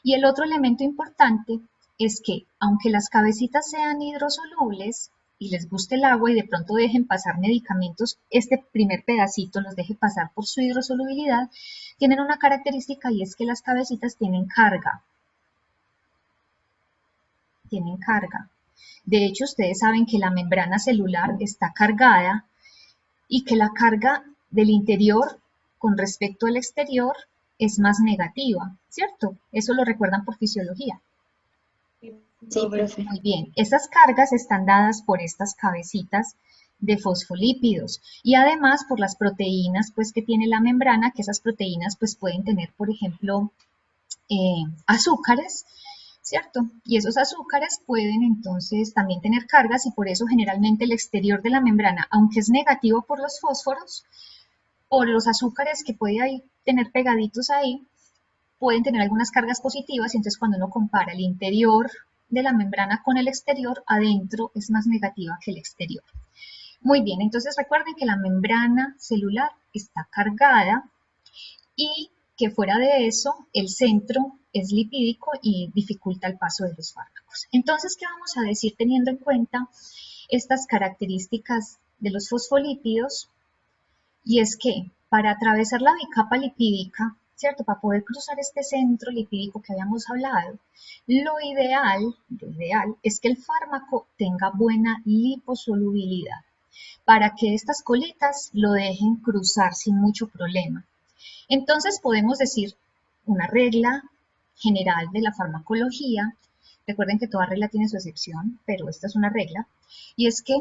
Y el otro elemento importante es que, aunque las cabecitas sean hidrosolubles y les guste el agua y de pronto dejen pasar medicamentos, este primer pedacito los deje pasar por su hidrosolubilidad, tienen una característica y es que las cabecitas tienen carga. Tienen carga. De hecho, ustedes saben que la membrana celular está cargada y que la carga del interior con respecto al exterior es más negativa, ¿cierto? Eso lo recuerdan por fisiología. Sí, profe. Muy bien, esas cargas están dadas por estas cabecitas de fosfolípidos y además por las proteínas pues que tiene la membrana, que esas proteínas pues pueden tener, por ejemplo, azúcares, ¿cierto? Y esos azúcares pueden entonces también tener cargas y por eso generalmente el exterior de la membrana, aunque es negativo por los fósforos, por los azúcares que puede tener pegaditos ahí, pueden tener algunas cargas positivas y entonces cuando uno compara el interior de la membrana con el exterior, adentro es más negativa que el exterior. Muy bien, entonces recuerden que la membrana celular está cargada y que fuera de eso el centro es lipídico y dificulta el paso de los fármacos. Entonces, ¿qué vamos a decir teniendo en cuenta estas características de los fosfolípidos? Y es que para atravesar la bicapa lipídica, ¿cierto? Para poder cruzar este centro lipídico que habíamos hablado, lo ideal es que el fármaco tenga buena liposolubilidad para que estas colitas lo dejen cruzar sin mucho problema. Entonces podemos decir una regla general de la farmacología Recuerden que toda regla tiene su excepción, pero esta es una regla, y es que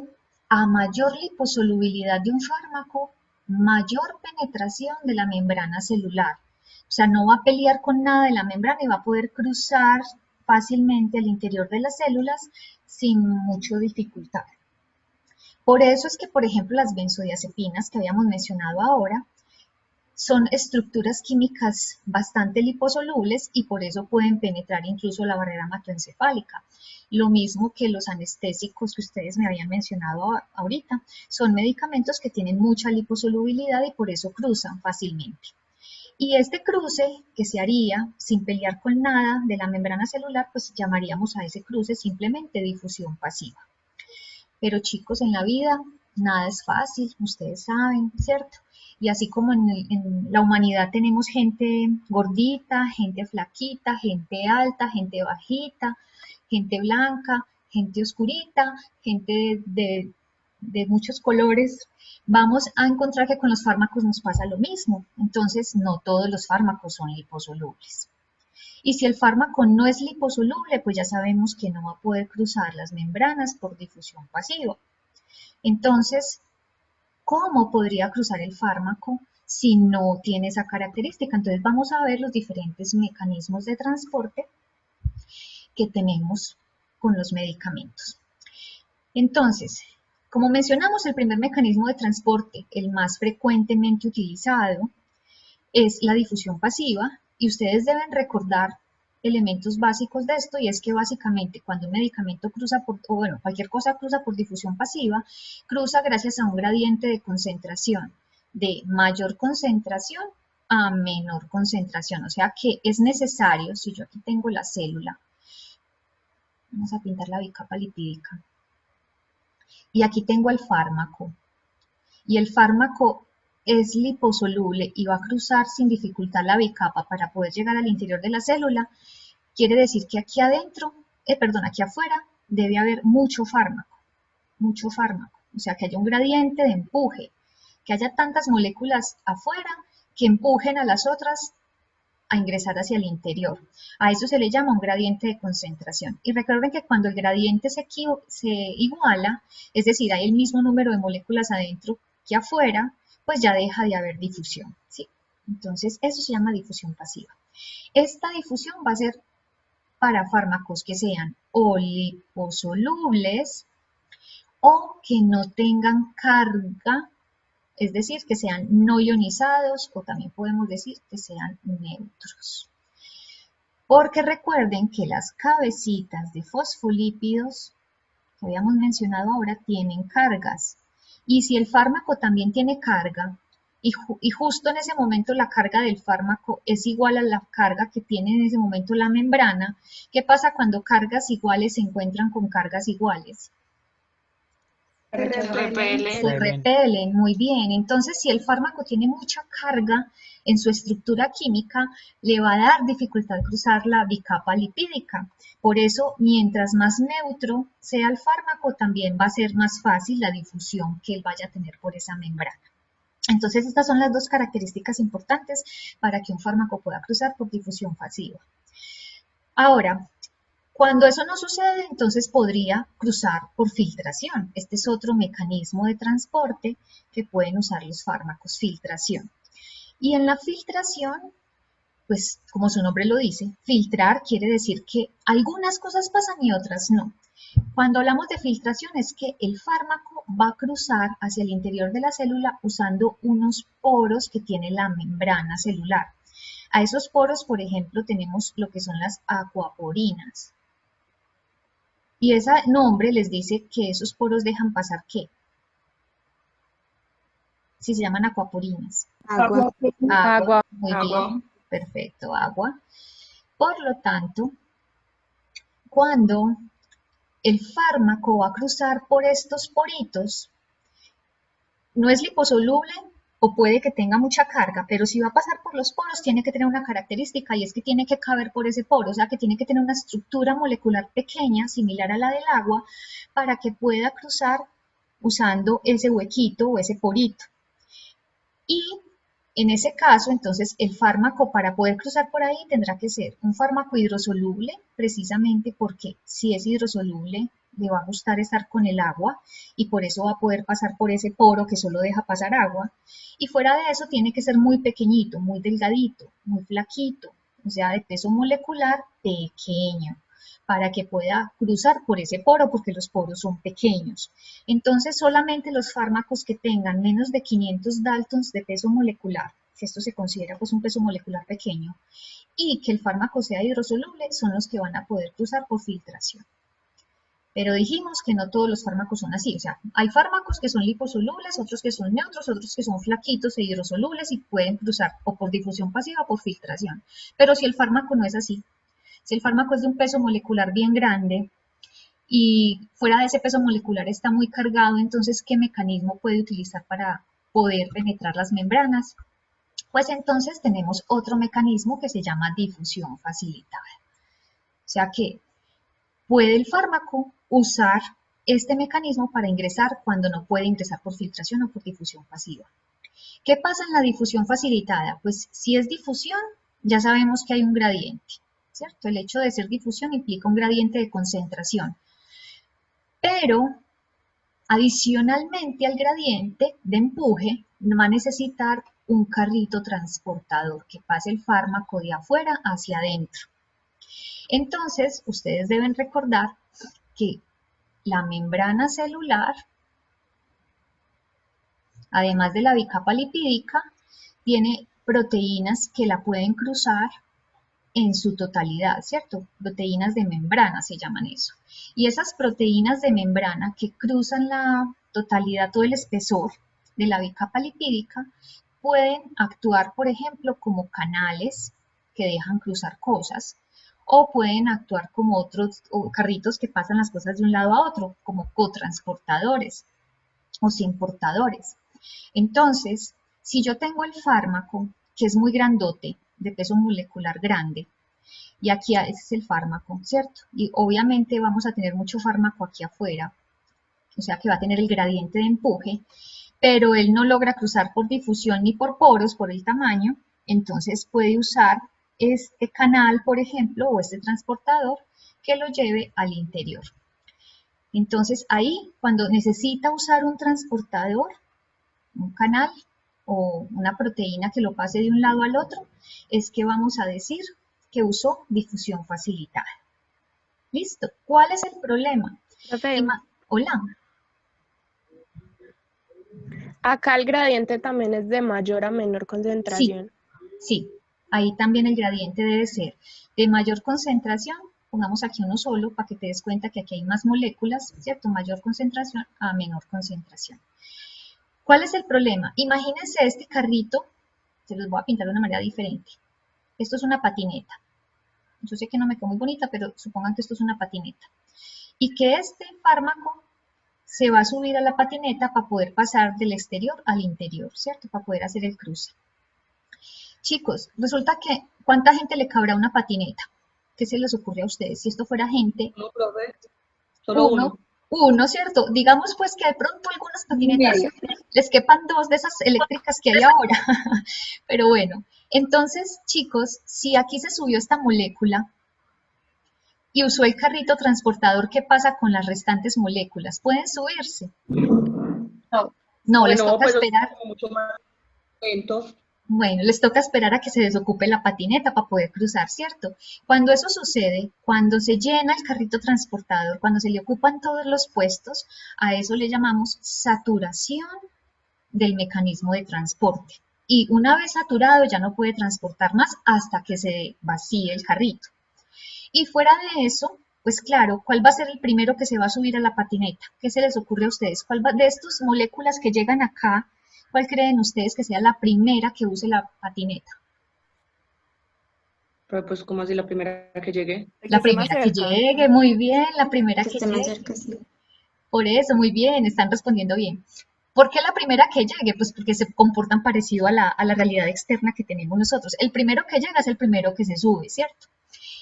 a mayor liposolubilidad de un fármaco, mayor penetración de la membrana celular. O sea, no va a pelear con nada de la membrana y va a poder cruzar fácilmente al interior de las células sin mucha dificultad. Por eso es que, por ejemplo, las benzodiazepinas que habíamos mencionado ahora, son estructuras químicas bastante liposolubles y por eso pueden penetrar incluso la barrera hematoencefálica. Lo mismo que los anestésicos que ustedes me habían mencionado ahorita, son medicamentos que tienen mucha liposolubilidad y por eso cruzan fácilmente. Y este cruce que se haría sin pelear con nada de la membrana celular, pues llamaríamos a ese cruce simplemente difusión pasiva. Pero chicos, en la vida nada es fácil, ustedes saben, ¿cierto? Y así como en la humanidad tenemos gente gordita, gente flaquita, gente alta, gente bajita, gente blanca, gente oscurita, gente de muchos colores, vamos a encontrar que con los fármacos nos pasa lo mismo. Entonces, no todos los fármacos son liposolubles. Y si el fármaco no es liposoluble, pues ya sabemos que no va a poder cruzar las membranas por difusión pasiva. Entonces, ¿cómo podría cruzar el fármaco si no tiene esa característica? Entonces vamos a ver los diferentes mecanismos de transporte que tenemos con los medicamentos. Entonces, como mencionamos, el primer mecanismo de transporte, el más frecuentemente utilizado, es la difusión pasiva, y ustedes deben recordar elementos básicos de esto, y es que básicamente cuando un medicamento cruza o bueno, cualquier cosa cruza por difusión pasiva, cruza gracias a un gradiente de concentración, de mayor concentración a menor concentración, o sea que es necesario, si yo aquí tengo la célula, vamos a pintar la bicapa lipídica, y aquí tengo el fármaco, y el fármaco es liposoluble y va a cruzar sin dificultad la bicapa para poder llegar al interior de la célula, quiere decir que aquí adentro, aquí afuera, debe haber mucho fármaco, o sea que haya un gradiente de empuje, que haya tantas moléculas afuera que empujen a las otras a ingresar hacia el interior. A eso se le llama un gradiente de concentración. Y recuerden que cuando el gradiente se iguala, es decir, hay el mismo número de moléculas adentro que afuera, pues ya deja de haber difusión, ¿sí? Entonces, eso se llama difusión pasiva. Esta difusión va a ser para fármacos que sean o liposolubles o que no tengan carga, es decir, que sean no ionizados, o también podemos decir que sean neutros. Porque recuerden que las cabecitas de fosfolípidos que habíamos mencionado ahora tienen cargas. Y si el fármaco también tiene carga, y justo en ese momento la carga del fármaco es igual a la carga que tiene en ese momento la membrana, ¿qué pasa cuando cargas iguales se encuentran con cargas iguales? Se repelen, muy bien. Entonces, si el fármaco tiene mucha carga en su estructura química, le va a dar dificultad cruzar la bicapa lipídica. Por eso, mientras más neutro sea el fármaco, también va a ser más fácil la difusión que él vaya a tener por esa membrana. Entonces, estas son las dos características importantes para que un fármaco pueda cruzar por difusión pasiva. Ahora, cuando eso no sucede, entonces podría cruzar por filtración. Este es otro mecanismo de transporte que pueden usar los fármacos, filtración. Y en la filtración, pues como su nombre lo dice, filtrar quiere decir que algunas cosas pasan y otras no. Cuando hablamos de filtración es que el fármaco va a cruzar hacia el interior de la célula usando unos poros que tiene la membrana celular. A esos poros, por ejemplo, tenemos lo que son las aquaporinas. Y ese nombre les dice que esos poros dejan pasar ¿qué? Sí, se llaman aquaporinas. Agua. Muy bien, perfecto, agua. Por lo tanto, cuando el fármaco va a cruzar por estos poritos, no es liposoluble o puede que tenga mucha carga, pero si va a pasar por los poros tiene que tener una característica y es que tiene que caber por ese poro, o sea que tiene que tener una estructura molecular pequeña, similar a la del agua, para que pueda cruzar usando ese huequito o ese porito. Y En ese caso, entonces, el fármaco para poder cruzar por ahí tendrá que ser un fármaco hidrosoluble, precisamente porque si es hidrosoluble, le va a gustar estar con el agua y por eso va a poder pasar por ese poro que solo deja pasar agua. Y fuera de eso, tiene que ser muy pequeñito, muy delgadito, muy flaquito, o sea, de peso molecular pequeño, para que pueda cruzar por ese poro, porque los poros son pequeños. Entonces, solamente los fármacos que tengan menos de 500 daltons de peso molecular, que esto se considera pues un peso molecular pequeño, y que el fármaco sea hidrosoluble, son los que van a poder cruzar por filtración. Pero dijimos que no todos los fármacos son así, o sea, hay fármacos que son liposolubles, otros que son neutros, otros que son flaquitos e hidrosolubles y pueden cruzar o por difusión pasiva o por filtración. Pero si el fármaco no es así, si el fármaco es de un peso molecular bien grande y fuera de ese peso molecular está muy cargado, entonces, ¿qué mecanismo puede utilizar para poder penetrar las membranas? Pues entonces tenemos otro mecanismo que se llama difusión facilitada. O sea que puede el fármaco usar este mecanismo para ingresar cuando no puede ingresar por filtración o por difusión pasiva. ¿Qué pasa en la difusión facilitada? Pues si es difusión, ya sabemos que hay un gradiente, ¿cierto? El hecho de ser difusión implica un gradiente de concentración. Pero, adicionalmente al gradiente de empuje, va a necesitar un carrito transportador que pase el fármaco de afuera hacia adentro. Entonces, ustedes deben recordar que la membrana celular, además de la bicapa lipídica, tiene proteínas que la pueden cruzar en su totalidad, ¿cierto? Proteínas de membrana se llaman eso. Y esas proteínas de membrana que cruzan la totalidad, todo el espesor de la bicapa lipídica, pueden actuar, por ejemplo, como canales que dejan cruzar cosas, o pueden actuar como otros carritos que pasan las cosas de un lado a otro, como cotransportadores o sin portadores. Entonces, si yo tengo el fármaco, que es muy grandote, de peso molecular grande, y aquí ese es el fármaco, ¿cierto? Y obviamente vamos a tener mucho fármaco aquí afuera, o sea que va a tener el gradiente de empuje, pero él no logra cruzar por difusión ni por poros, por el tamaño, entonces puede usar este canal, por ejemplo, o este transportador que lo lleve al interior. Entonces ahí, cuando necesita usar un transportador, un canal o una proteína que lo pase de un lado al otro, es que vamos a decir que usó difusión facilitada. ¿Listo? ¿Cuál es el problema? Profe, Hola. acá el gradiente también es de mayor a menor concentración. Sí, ahí también el gradiente debe ser de mayor concentración, pongamos aquí uno solo para que te des cuenta que aquí hay más moléculas, ¿cierto? Mayor concentración a menor concentración. ¿Cuál es el problema? Imagínense este carrito, se los voy a pintar de una manera diferente. Esto es una patineta. Yo sé que no me quedó muy bonita, pero supongan que esto es una patineta. Y que este fármaco se va a subir a la patineta para poder pasar del exterior al interior, ¿cierto? Para poder hacer el cruce. Chicos, resulta que, ¿cuánta gente le cabrá una patineta? ¿Qué se les ocurre a ustedes? Si esto fuera gente, No, profe, solo uno, ¿cierto? Digamos pues que de pronto algunas patinetas les quepan dos de esas eléctricas que hay ahora. Pero bueno, entonces, chicos, si aquí se subió esta molécula y usó el carrito transportador, ¿qué pasa con las restantes moléculas? ¿Pueden subirse? No. No, les Bueno, toca pues esperar. es como mucho más lento. Bueno, les toca esperar a que se desocupe la patineta para poder cruzar, ¿cierto? Cuando eso sucede, cuando se llena el carrito transportador, cuando se le ocupan todos los puestos, a eso le llamamos saturación del mecanismo de transporte. Y una vez saturado ya no puede transportar más hasta que se vacíe el carrito. Y fuera de eso, pues claro, ¿cuál va a ser el primero que se va a subir a la patineta? ¿Qué se les ocurre a ustedes? ¿Cuál de estas moléculas que llegan acá, cuál creen ustedes que sea la primera que use la patineta? Pero pues como así la primera que llegué. La primera que llegue, muy bien, la primera Que que esté más llegue. cerca, sí. Por eso, muy bien, están respondiendo bien. ¿Por qué la primera que llegue? Pues porque se comportan parecido a la realidad externa que tenemos nosotros. El primero que llega es el primero que se sube, ¿cierto?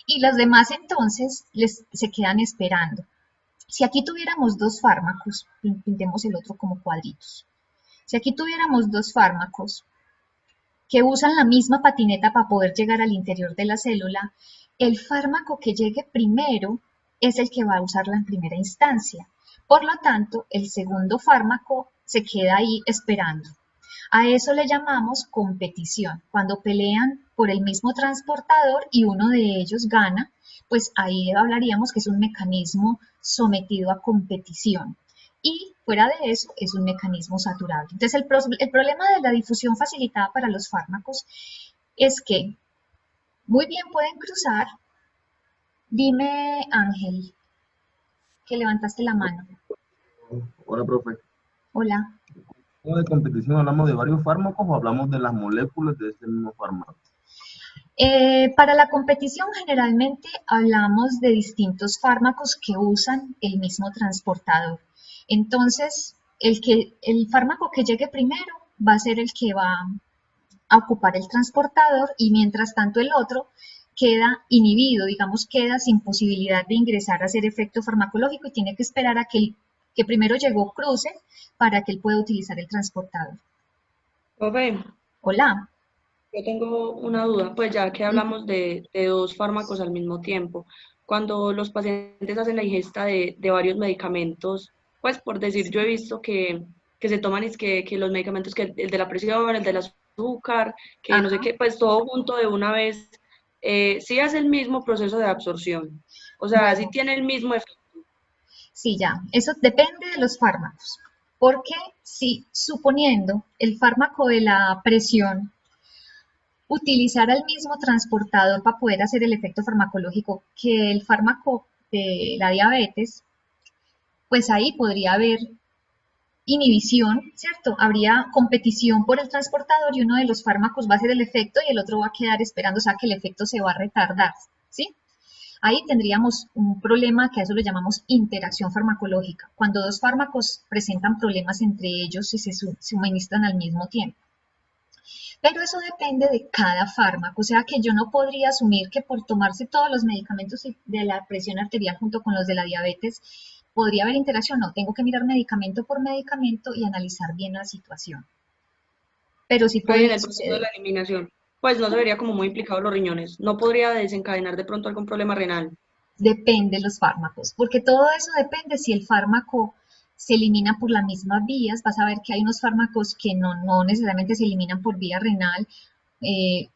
Y las demás entonces se quedan esperando. Si aquí tuviéramos dos fármacos, pintemos el otro como cuadritos. Si aquí tuviéramos dos fármacos que usan la misma patineta para poder llegar al interior de la célula, el fármaco que llegue primero es el que va a usarla en primera instancia. Por lo tanto, el segundo fármaco se queda ahí esperando. A eso le llamamos competición. Cuando pelean por el mismo transportador y uno de ellos gana, pues ahí hablaríamos que es un mecanismo sometido a competición. Y fuera de eso es un mecanismo saturable. Entonces el problema de la difusión facilitada para los fármacos es que muy bien pueden cruzar. Dime, Ángel, que levantaste la mano. Hola, profe. Hola. ¿De competición hablamos de varios fármacos o hablamos de las moléculas de ese mismo fármaco? Para la competición generalmente hablamos de distintos fármacos que usan el mismo transportador. Entonces, el fármaco que llegue primero va a ser el que va a ocupar el transportador y mientras tanto el otro queda inhibido, digamos, queda sin posibilidad de ingresar a hacer efecto farmacológico y tiene que esperar a que el que primero llegó cruce para que él pueda utilizar el transportador. Profe, Hola. yo tengo una duda, pues ya que hablamos de dos fármacos al mismo tiempo, cuando los pacientes hacen la ingesta de varios medicamentos, pues por decir, yo he visto que se toman es que los medicamentos, que el de la presión, el del azúcar, que no sé Ajá. qué, pues todo junto de una vez, sí hace el mismo proceso de absorción, o sea, sí Bueno, tiene el mismo efecto. sí, ya, eso depende de los fármacos, porque si suponiendo el fármaco de la presión utilizara el mismo transportador para poder hacer el efecto farmacológico que el fármaco de la diabetes, pues ahí podría haber inhibición, ¿cierto? Habría competición por el transportador y uno de los fármacos va a hacer el efecto y el otro va a quedar esperando, o sea que el efecto se va a retardar, ¿sí? Ahí tendríamos un problema que a eso lo llamamos interacción farmacológica, cuando dos fármacos presentan problemas entre ellos y se suministran al mismo tiempo. Pero eso depende de cada fármaco, o sea que yo no podría asumir que por tomarse todos los medicamentos de la presión arterial junto con los de la diabetes podría haber interacción, no, tengo que mirar medicamento por medicamento y analizar bien la situación. Pero sí Ahí en podría el proceso de suceder. la eliminación, pues no se vería como muy implicado los riñones, no podría desencadenar de pronto algún problema renal. Depende de los fármacos, porque todo eso depende si el fármaco se elimina por las mismas vías. Vas a ver que hay unos fármacos que no necesariamente se eliminan por vía renal,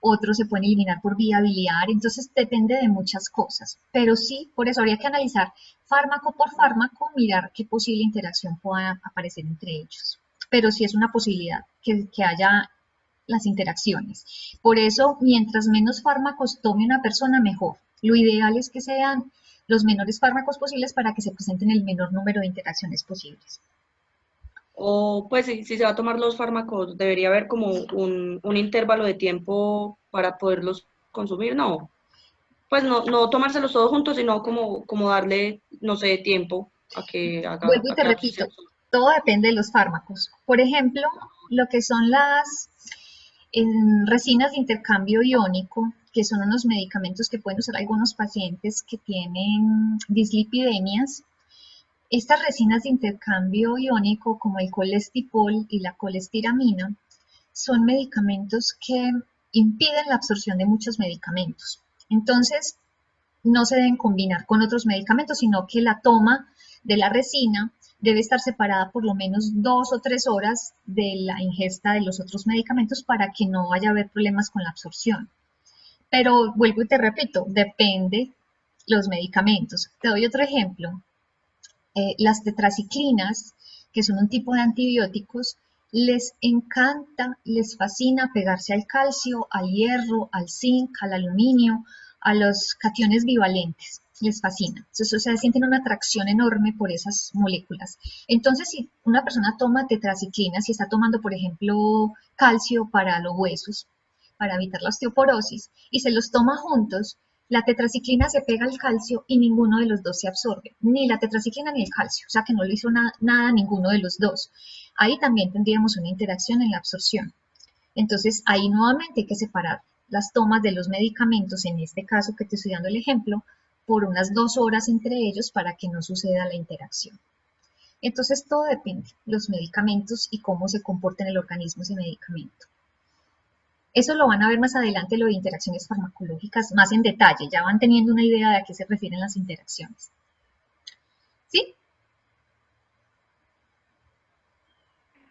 otros se pueden eliminar por vía biliar, entonces depende de muchas cosas. Pero sí, por eso habría que analizar fármaco por fármaco, mirar qué posible interacción pueda aparecer entre ellos. Pero sí es una posibilidad que haya las interacciones. Por eso, mientras menos fármacos tome una persona, mejor. Lo ideal es que sean los menores fármacos posibles para que se presenten el menor número de interacciones posibles. O pues si se va a tomar los fármacos, debería haber como un intervalo de tiempo para poderlos consumir, no. Pues no tomárselos todos juntos, sino como darle, no sé, tiempo Vuelvo y a te que repito, absorción. todo depende de los fármacos. Por ejemplo, lo que son las resinas de intercambio iónico, que son unos medicamentos que pueden usar algunos pacientes que tienen dislipidemias. Estas resinas de intercambio iónico, como el colestipol y la colestiramina, son medicamentos que impiden la absorción de muchos medicamentos. Entonces, no se deben combinar con otros medicamentos, sino que la toma de la resina debe estar separada por lo menos 2 o 3 horas de la ingesta de los otros medicamentos para que no vaya a haber problemas con la absorción. Pero vuelvo y te repito, depende los medicamentos. Te doy otro ejemplo. Las tetraciclinas, que son un tipo de antibióticos, les encanta, les fascina pegarse al calcio, al hierro, al zinc, al aluminio, a los cationes bivalentes, les fascina. Entonces, o sea, sienten una atracción enorme por esas moléculas. Entonces, si una persona toma tetraciclinas, si está tomando, por ejemplo, calcio para los huesos, para evitar la osteoporosis, y se los toma juntos, la tetraciclina se pega al calcio y ninguno de los dos se absorbe, ni la tetraciclina ni el calcio, o sea que no le hizo nada a ninguno de los dos. Ahí también tendríamos una interacción en la absorción. Entonces, ahí nuevamente hay que separar las tomas de los medicamentos, en este caso que te estoy dando el ejemplo, por unas 2 horas entre ellos para que no suceda la interacción. Entonces, todo depende, los medicamentos y cómo se comporta en el organismo ese medicamento. Eso lo van a ver más adelante, lo de interacciones farmacológicas, más en detalle. Ya van teniendo una idea de a qué se refieren las interacciones. ¿Sí?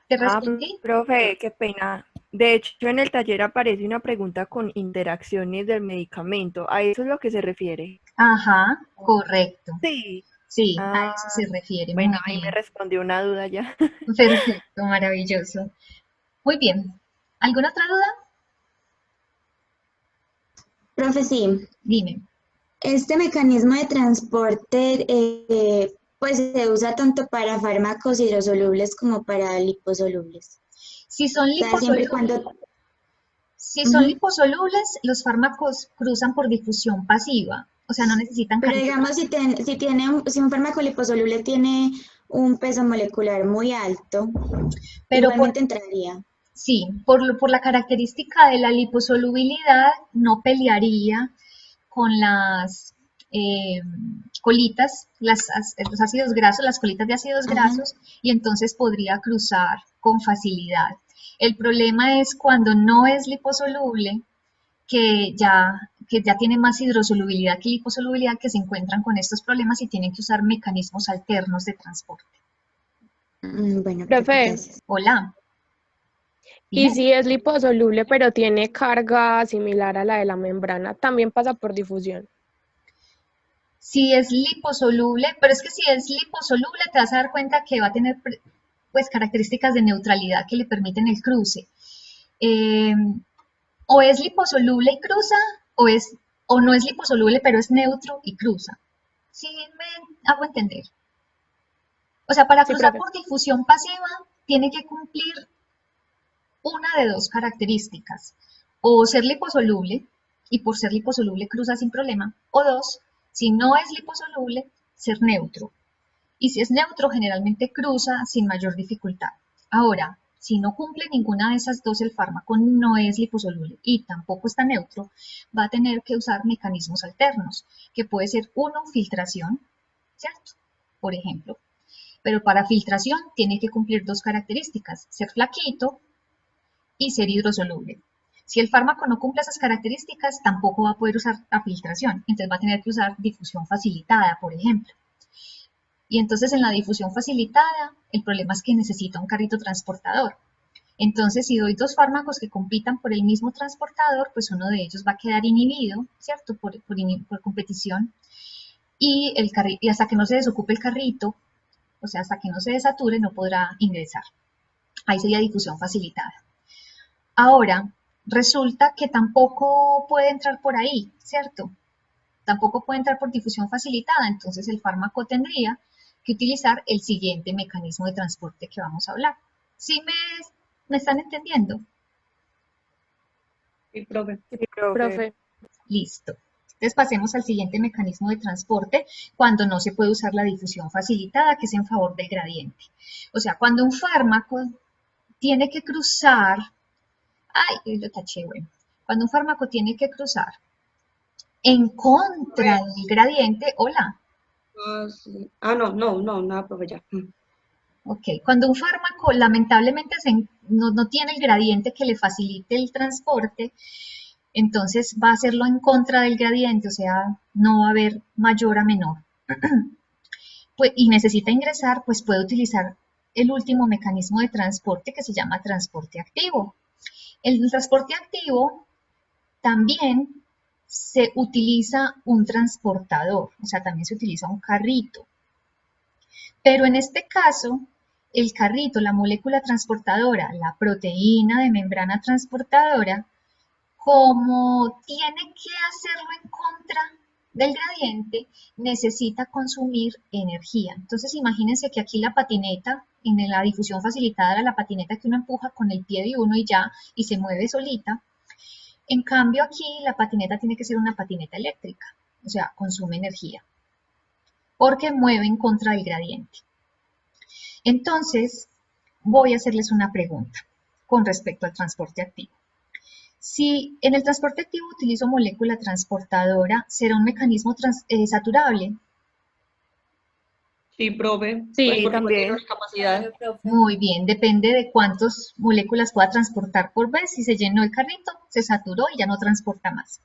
¿Te respondí? Profe, qué pena. De hecho, en el taller aparece una pregunta con interacciones del medicamento. ¿A eso es lo que se refiere? Ajá, correcto. Sí. Sí, a Ah, eso se refiere. Muy bueno, ahí me bien. respondió una duda ya. Perfecto, maravilloso. Muy bien. ¿Alguna otra duda? Profe, sí, Dime. este mecanismo de transporte pues se usa tanto para fármacos hidrosolubles como para liposolubles. Si son O sea, siempre y liposolubles, cuando... si son Ujú. liposolubles, los fármacos cruzan por difusión pasiva, o sea, no necesitan Pero carrito. digamos, si un fármaco liposoluble tiene un peso molecular muy alto, Pero igualmente entraría. sí, por la característica de la liposolubilidad, no pelearía con las colitas, los ácidos grasos, las colitas de ácidos Ajá. grasos, y entonces podría cruzar con facilidad. El problema es cuando no es liposoluble, que ya tiene más hidrosolubilidad que liposolubilidad, que se encuentran con estos problemas y tienen que usar mecanismos alternos de transporte. Bueno, profe, Profe, gracias. Hola, y dime. si es liposoluble pero tiene carga similar a la de la membrana, también pasa por difusión. Si es liposoluble, pero es que si es liposoluble te vas a dar cuenta que va a tener pues características de neutralidad que le permiten el cruce. Eh, o es liposoluble y cruza, o no es liposoluble pero es neutro y cruza. ¿Sí me hago entender? O sea, para Sí, cruzar profe. por difusión pasiva tiene que cumplir una de dos características, o ser liposoluble, y por ser liposoluble cruza sin problema, o dos, si no es liposoluble, ser neutro. Y si es neutro, generalmente cruza sin mayor dificultad. Ahora, si no cumple ninguna de esas dos, el fármaco no es liposoluble y tampoco está neutro, va a tener que usar mecanismos alternos, que puede ser uno, filtración, ¿cierto? Por ejemplo. Pero para filtración tiene que cumplir dos características, ser flaquito y ser hidrosoluble. Si el fármaco no cumple esas características, tampoco va a poder usar la filtración, entonces va a tener que usar difusión facilitada, por ejemplo. Y entonces en la difusión facilitada, el problema es que necesita un carrito transportador. Entonces, si doy dos fármacos que compitan por el mismo transportador, pues uno de ellos va a quedar inhibido, ¿cierto? Por competición. Y hasta que no se desocupe el carrito, o sea, hasta que no se desature, no podrá ingresar. Ahí sería difusión facilitada. Ahora, resulta que tampoco puede entrar por ahí, ¿cierto? Tampoco puede entrar por difusión facilitada, entonces el fármaco tendría que utilizar el siguiente mecanismo de transporte que vamos a hablar. ¿Sí me están entendiendo? Sí, profe. Sí, profe. Profe, Listo. Entonces pasemos al siguiente mecanismo de transporte cuando no se puede usar la difusión facilitada, que es en favor del gradiente. O sea, cuando un fármaco tiene que cruzar, ay, lo taché, bueno. Cuando un fármaco tiene que cruzar en contra del gradiente, hola. Ah, sí. Ah, no, no, no, nada, profe, ya. Ok, cuando un fármaco lamentablemente no tiene el gradiente que le facilite el transporte, entonces va a hacerlo en contra del gradiente, o sea, no va a haber mayor a menor. Pues, y necesita ingresar, pues puede utilizar el último mecanismo de transporte que se llama transporte activo. El transporte activo también se utiliza un transportador, o sea, también se utiliza un carrito. Pero en este caso, el carrito, la molécula transportadora, la proteína de membrana transportadora, como tiene que hacerlo en contra del gradiente, necesita consumir energía. Entonces imagínense que aquí la patineta, en la difusión facilitada era la patineta que uno empuja con el pie de uno y ya, y se mueve solita. En cambio aquí la patineta tiene que ser una patineta eléctrica, o sea, consume energía, porque mueve en contra del gradiente. Entonces, voy a hacerles una pregunta con respecto al transporte activo. Si en el transporte activo utilizo molécula transportadora, ¿será un mecanismo saturable? Sí, profe. Sí, Pues porque no tiene también. una capacidad. Claro, profe. Muy bien, depende de cuántas moléculas pueda transportar por vez. Si se llenó el carrito, se saturó y ya no transporta más.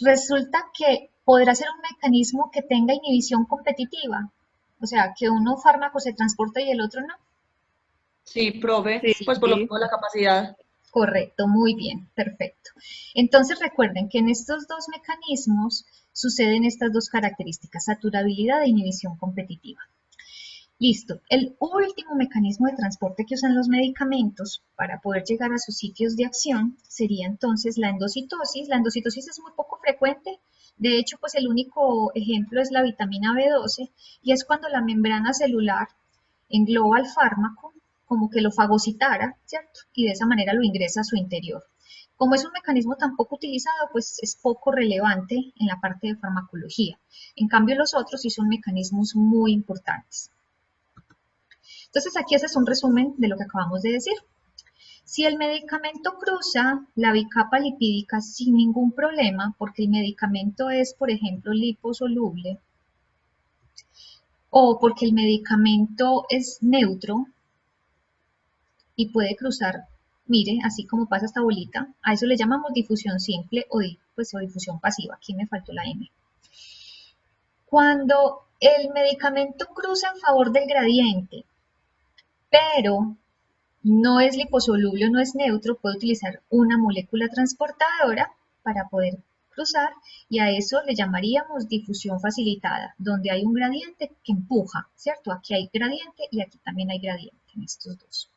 Resulta que podrá ser un mecanismo que tenga inhibición competitiva, o sea, que uno fármaco se transporta y el otro no. Sí, profe. Sí, Pues por lo mismo la capacidad. Correcto, muy bien, perfecto. Entonces recuerden que en estos dos mecanismos suceden estas dos características, saturabilidad e inhibición competitiva. Listo, el último mecanismo de transporte que usan los medicamentos para poder llegar a sus sitios de acción sería entonces la endocitosis. La endocitosis es muy poco frecuente, de hecho pues el único ejemplo es la vitamina B12 y es cuando la membrana celular engloba el fármaco como que lo fagocitara, ¿cierto? Y de esa manera lo ingresa a su interior. Como es un mecanismo tan poco utilizado, pues es poco relevante en la parte de farmacología. En cambio los otros sí son mecanismos muy importantes. Entonces aquí ese es un resumen de lo que acabamos de decir. Si el medicamento cruza la bicapa lipídica sin ningún problema, porque el medicamento es, por ejemplo, liposoluble, o porque el medicamento es neutro y puede cruzar, mire, así como pasa esta bolita, a eso le llamamos difusión simple o, o difusión pasiva. Aquí me faltó la M. Cuando el medicamento cruza en favor del gradiente, pero no es liposoluble o no es neutro, puede utilizar una molécula transportadora para poder cruzar y a eso le llamaríamos difusión facilitada, donde hay un gradiente que empuja, ¿cierto? Aquí hay gradiente y aquí también hay gradiente en estos dos.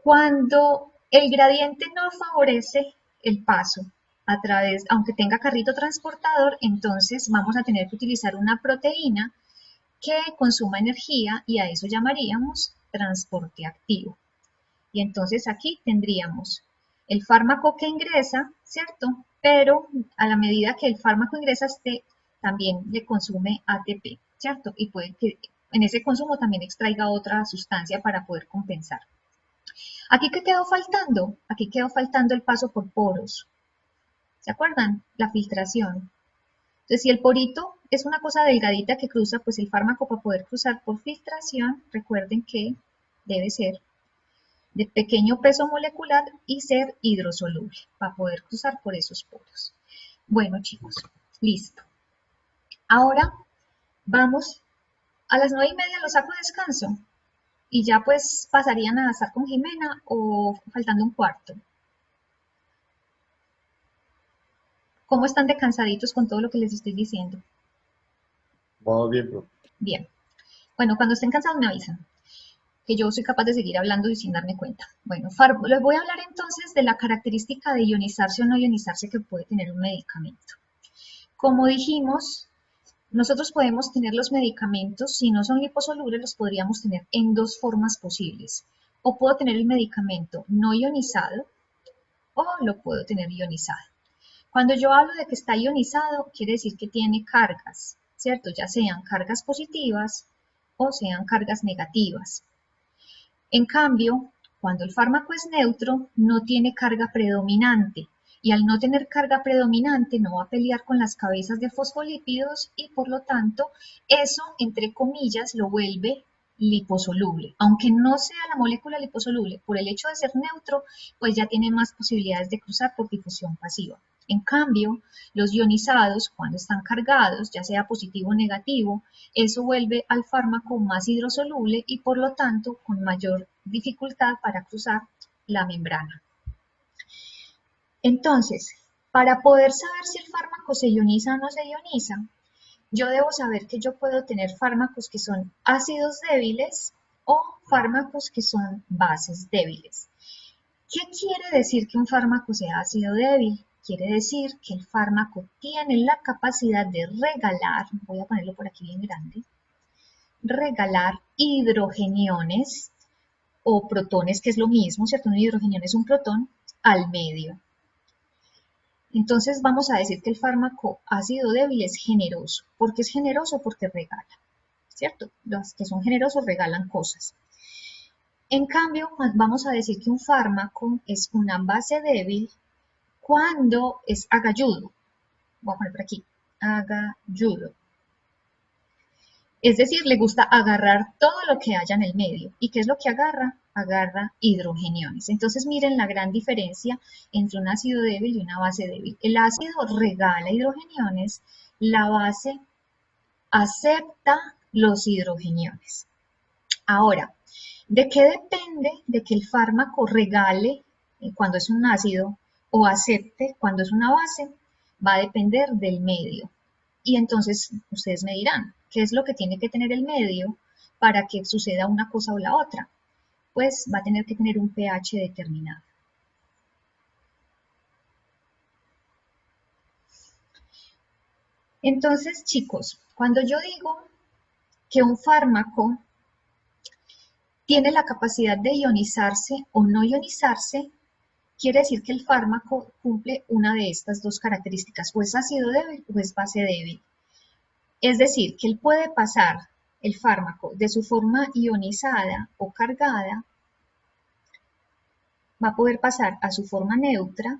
Cuando el gradiente no favorece el paso a través, aunque tenga carrito transportador, entonces vamos a tener que utilizar una proteína que consuma energía y a eso llamaríamos transporte activo. Y entonces aquí tendríamos el fármaco que ingresa, ¿cierto? Pero a la medida que el fármaco ingresa, también le consume ATP, ¿cierto? Y puede que en ese consumo también extraiga otra sustancia para poder compensar. ¿Aquí qué quedó faltando? Aquí quedó faltando el paso por poros. ¿Se acuerdan? La filtración. Entonces, si el porito es una cosa delgadita que cruza, pues el fármaco para poder cruzar por filtración, recuerden que debe ser de pequeño peso molecular y ser hidrosoluble para poder cruzar por esos poros. Bueno, chicos, listo. Ahora vamos a las 9:30, lo saco de descanso y ya pues pasarían a estar con Jimena o faltando un cuarto. ¿Cómo están de cansaditos con todo lo que les estoy diciendo? Vamos bien, profe. Bien. Bueno, cuando estén cansados me avisan, que yo soy capaz de seguir hablando y sin darme cuenta. Bueno, les voy a hablar entonces de la característica de ionizarse o no ionizarse que puede tener un medicamento. Como dijimos, nosotros podemos tener los medicamentos, si no son liposolubles, los podríamos tener en dos formas posibles. O puedo tener el medicamento no ionizado o lo puedo tener ionizado. Cuando yo hablo de que está ionizado, quiere decir que tiene cargas, ¿cierto? Ya sean cargas positivas o sean cargas negativas. En cambio, cuando el fármaco es neutro, no tiene carga predominante y al no tener carga predominante no va a pelear con las cabezas de fosfolípidos y por lo tanto eso, entre comillas, lo vuelve liposoluble. Aunque no sea la molécula liposoluble, por el hecho de ser neutro, pues ya tiene más posibilidades de cruzar por difusión pasiva. En cambio, los ionizados, cuando están cargados, ya sea positivo o negativo, eso vuelve al fármaco más hidrosoluble y por lo tanto con mayor dificultad para cruzar la membrana. Entonces, para poder saber si el fármaco se ioniza o no se ioniza, yo debo saber que yo puedo tener fármacos que son ácidos débiles o fármacos que son bases débiles. ¿Qué quiere decir que un fármaco sea ácido débil? Quiere decir que el fármaco tiene la capacidad de regalar, voy a ponerlo por aquí bien grande, regalar hidrogeniones o protones, que es lo mismo, ¿cierto? Un hidrogenión es un protón, al medio. Entonces vamos a decir que el fármaco ácido débil es generoso. ¿Por qué es generoso? Porque regala, ¿cierto? Los que son generosos regalan cosas. En cambio, vamos a decir que un fármaco es una base débil cuando es agalludo. Voy a poner por aquí, agalludo. Es decir, le gusta agarrar todo lo que haya en el medio. ¿Y qué es lo que agarra? Agarra hidrogeniones. Entonces miren la gran diferencia entre un ácido débil y una base débil. El ácido regala hidrogeniones, la base acepta los hidrogeniones. Ahora, ¿de qué depende de que el fármaco regale cuando es un ácido o acepte cuando es una base? Va a depender del medio. Y entonces ustedes me dirán, ¿qué es lo que tiene que tener el medio para que suceda una cosa o la otra? Pues va a tener que tener un pH determinado. Entonces, chicos, cuando yo digo que un fármaco tiene la capacidad de ionizarse o no ionizarse, quiere decir que el fármaco cumple una de estas dos características, o es ácido débil o es base débil. Es decir, que él puede pasar el fármaco de su forma ionizada o cargada, va a poder pasar a su forma neutra,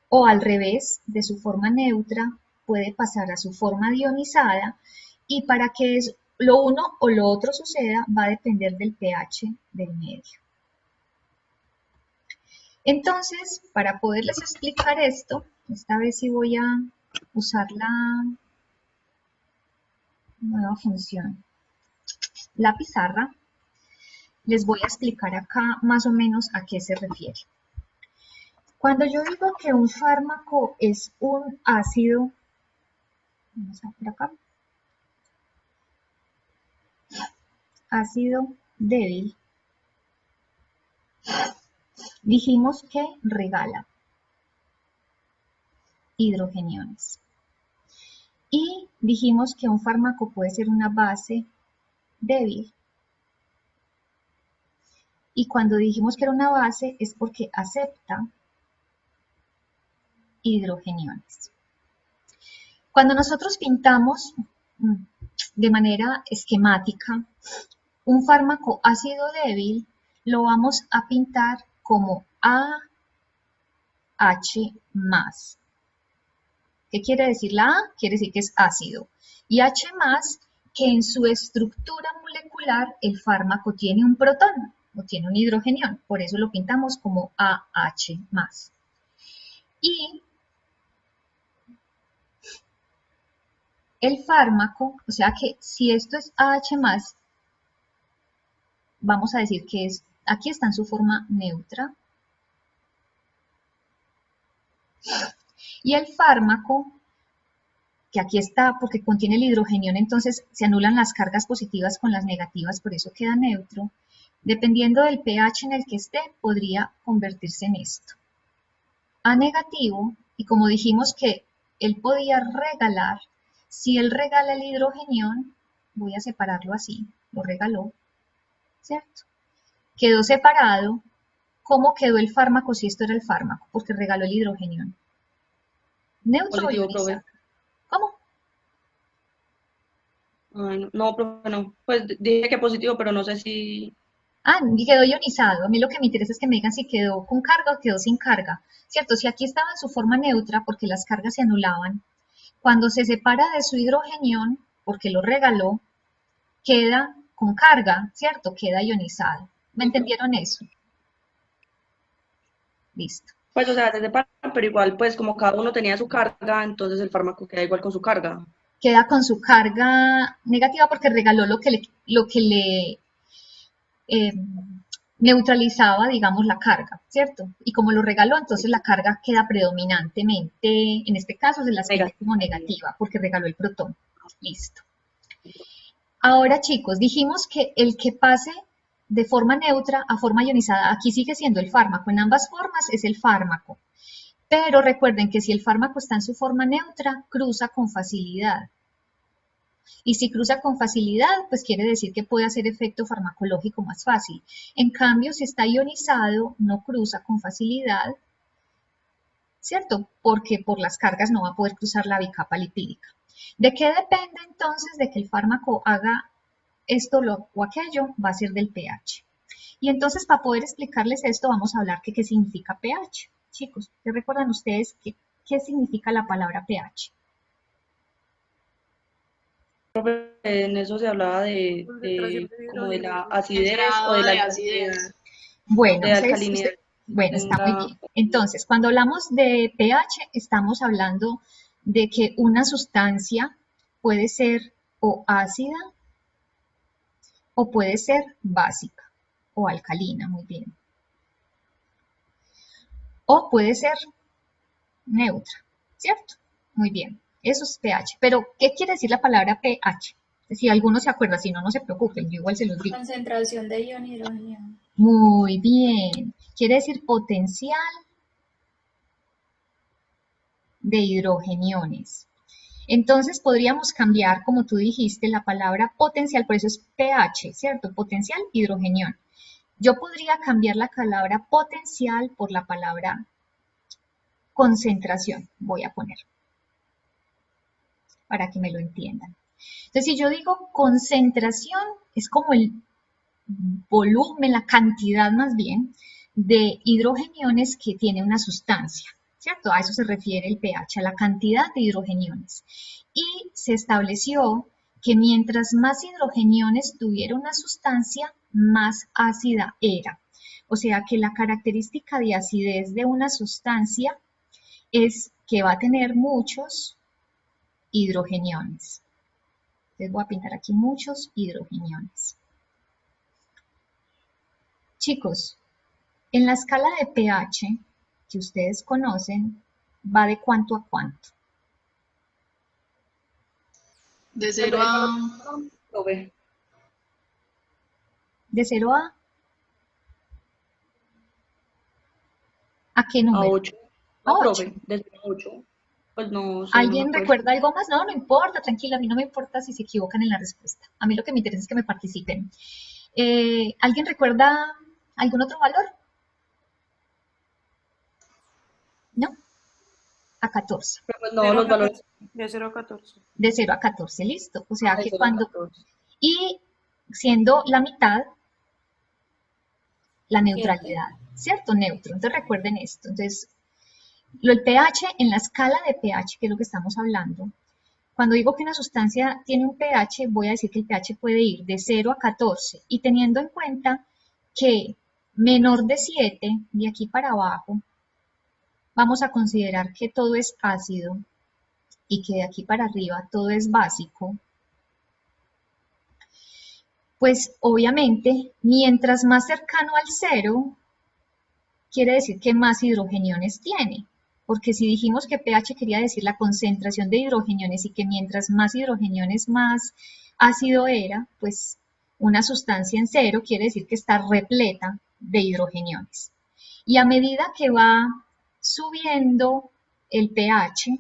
o al revés, de su forma neutra puede pasar a su forma ionizada, y para que lo uno o lo otro suceda va a depender del pH del medio. Entonces, para poderles explicar esto, esta vez sí voy a usar la nueva función, la pizarra. Les voy a explicar acá más o menos a qué se refiere. Cuando yo digo que un fármaco es un ácido, vamos a ver acá, ácido débil, dijimos que regala hidrogeniones. Y dijimos que un fármaco puede ser una base débil. Y cuando dijimos que era una base es porque acepta hidrogeniones. Cuando nosotros pintamos de manera esquemática un fármaco ácido débil, lo vamos a pintar como AH+. ¿Qué quiere decir la A? Quiere decir que es ácido. Y H+, que en su estructura molecular el fármaco tiene un protón o tiene un hidrogenión. Por eso lo pintamos como AH+. Y el fármaco, o sea que si esto es AH+, vamos a decir que aquí está en su forma neutra. Y el fármaco, que aquí está porque contiene el hidrogenión, entonces se anulan las cargas positivas con las negativas, por eso queda neutro. Dependiendo del pH en el que esté, podría convertirse en esto. A negativo, y como dijimos que él podía regalar, si él regala el hidrogenión, voy a separarlo así, lo regaló, ¿cierto? Quedó separado. ¿Cómo quedó el fármaco si esto era el fármaco? Porque regaló el hidrogenión. Neutro o ionizado. ¿Cómo? Ay, no, profe, no. Pues dije que positivo, pero no sé si... Ah, quedó ionizado. A mí lo que me interesa es que me digan si quedó con carga o quedó sin carga. ¿Cierto? Si aquí estaba en su forma neutra porque las cargas se anulaban, cuando se separa de su hidrogenión, porque lo regaló, queda con carga, ¿cierto? Queda ionizado. ¿Me entendieron eso? Listo. Pues, o sea, se separan, pero igual, pues, como cada uno tenía su carga, entonces el fármaco queda igual con su carga. Queda con su carga negativa porque regaló lo que le neutralizaba, digamos, la carga, ¿cierto? Y como lo regaló, entonces la carga queda predominantemente, en este caso se la escribe como negativa, porque regaló el protón. Listo. Ahora, chicos, dijimos que el que pase de forma neutra a forma ionizada, aquí sigue siendo el fármaco, en ambas formas es el fármaco. Pero recuerden que si el fármaco está en su forma neutra, cruza con facilidad. Y si cruza con facilidad, pues quiere decir que puede hacer efecto farmacológico más fácil. En cambio, si está ionizado, no cruza con facilidad, ¿cierto? Porque por las cargas no va a poder cruzar la bicapa lipídica. ¿De qué depende entonces de que el fármaco haga esto o aquello? Va a ser del pH. Y entonces, para poder explicarles esto, vamos a hablar qué significa pH. Chicos, ¿qué recuerdan ustedes qué significa la palabra pH? Profe, en eso se hablaba como de la acidez o de la Grado de alcalinidad. acidez. Bueno, De alcalinidad. bueno, está muy Tenga- bien. Entonces, cuando hablamos de pH, estamos hablando de que una sustancia puede ser o ácida o puede ser básica o alcalina, muy bien. O puede ser neutra, ¿cierto? Muy bien, eso es pH. Pero, ¿qué quiere decir la palabra pH? Si alguno se acuerda, si no, no se preocupen, yo igual se los digo. Concentración de ion hidrógeno. Muy bien, quiere decir potencial de hidrogeniones. Entonces podríamos cambiar, como tú dijiste, la palabra potencial, por eso es pH, ¿cierto? Potencial hidrogenión. Yo podría cambiar la palabra potencial por la palabra concentración, voy a poner, para que me lo entiendan. Entonces, si yo digo concentración, es como el volumen, la cantidad más bien, de hidrogeniones que tiene una sustancia, ¿cierto? A eso se refiere el pH, a la cantidad de hidrogeniones. Y se estableció que mientras más hidrogeniones tuviera una sustancia, más ácida era. O sea que la característica de acidez de una sustancia es que va a tener muchos hidrogeniones. Les voy a pintar aquí muchos hidrogeniones. Chicos, en la escala de pH que ustedes conocen, ¿va de cuánto a cuánto? De 0 a... Profe, ¿De 0 a qué a número? 8. A No, 8. profe, de 0 a 8. Pues no sé, no me ¿Alguien acuerdo. recuerda algo más? No, no importa, tranquila, a mí no me importa si se equivocan en la respuesta. A mí lo que me interesa es que me participen. ¿Alguien recuerda algún otro valor? ¿No? A 14. Pero pues no, los valores. De 0 a 14. De 0 a 14, listo. O sea de que 0 a cuando... 14. Y siendo la mitad, la neutralidad, ¿cierto? Neutro. Entonces recuerden esto. Entonces, el pH, en la escala de pH, que es lo que estamos hablando, cuando digo que una sustancia tiene un pH, voy a decir que el pH puede ir de 0 a 14. Y teniendo en cuenta que menor de 7, de aquí para abajo, vamos a considerar que todo es ácido y que de aquí para arriba todo es básico, pues obviamente mientras más cercano al 0, quiere decir que más hidrogeniones tiene. Porque si dijimos que pH quería decir la concentración de hidrogeniones y que mientras más hidrogeniones más ácido era, pues una sustancia en 0 quiere decir que está repleta de hidrogeniones. Y a medida que va subiendo el pH,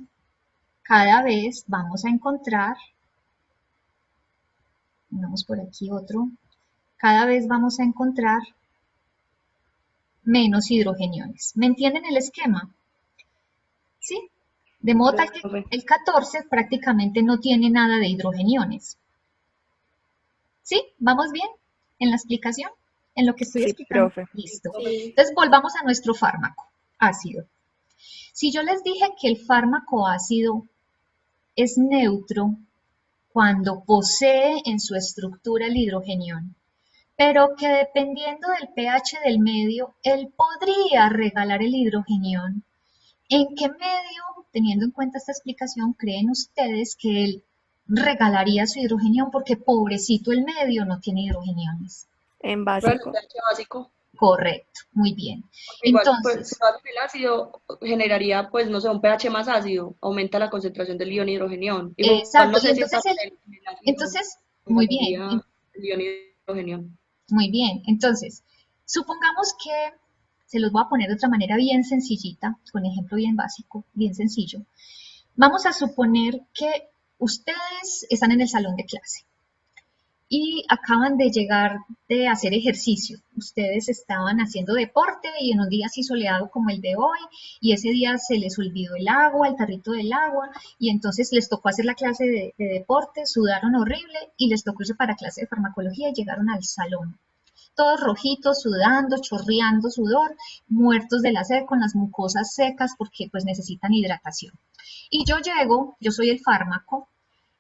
cada vez vamos a encontrar, vamos por aquí otro, cada vez vamos a encontrar menos hidrogeniones. ¿Me entienden el esquema? ¿Sí? De modo tal que el 14 prácticamente no tiene nada de hidrogeniones. ¿Sí? ¿Vamos bien en la explicación? ¿En lo que estoy explicando? Profe. Listo. Entonces volvamos a nuestro fármaco ácido. Si yo les dije que el fármaco ácido es neutro cuando posee en su estructura el hidrogenión, pero que dependiendo del pH del medio, él podría regalar el hidrogenión, ¿en qué medio, teniendo en cuenta esta explicación, creen ustedes que él regalaría su hidrogenión? Porque pobrecito el medio no tiene hidrogeniones. En Pero el básico. pH básico. Correcto, muy bien. Igual, pues, Entonces, si vas en el ácido, generaría, pues, no sé, un pH más ácido, aumenta la concentración del ion hidrogenión. Igual, exacto, no y sé si entonces, en el ácido entonces muy bien, aumentaría el ion hidrogenión. muy bien. Entonces, supongamos que, se los voy a poner de otra manera bien sencillita, con ejemplo bien básico, bien sencillo. Vamos a suponer que ustedes están en el salón de clase y acaban de llegar de hacer ejercicio. Ustedes estaban haciendo deporte y en un día así soleado como el de hoy, y ese día se les olvidó el agua, el tarrito del agua, y entonces les tocó hacer la clase de deporte, sudaron horrible y les tocó irse para clase de farmacología y llegaron al salón. Todos rojitos, sudando, chorreando sudor, muertos de la sed, con las mucosas secas porque pues necesitan hidratación. Y yo llego, yo soy el fármaco,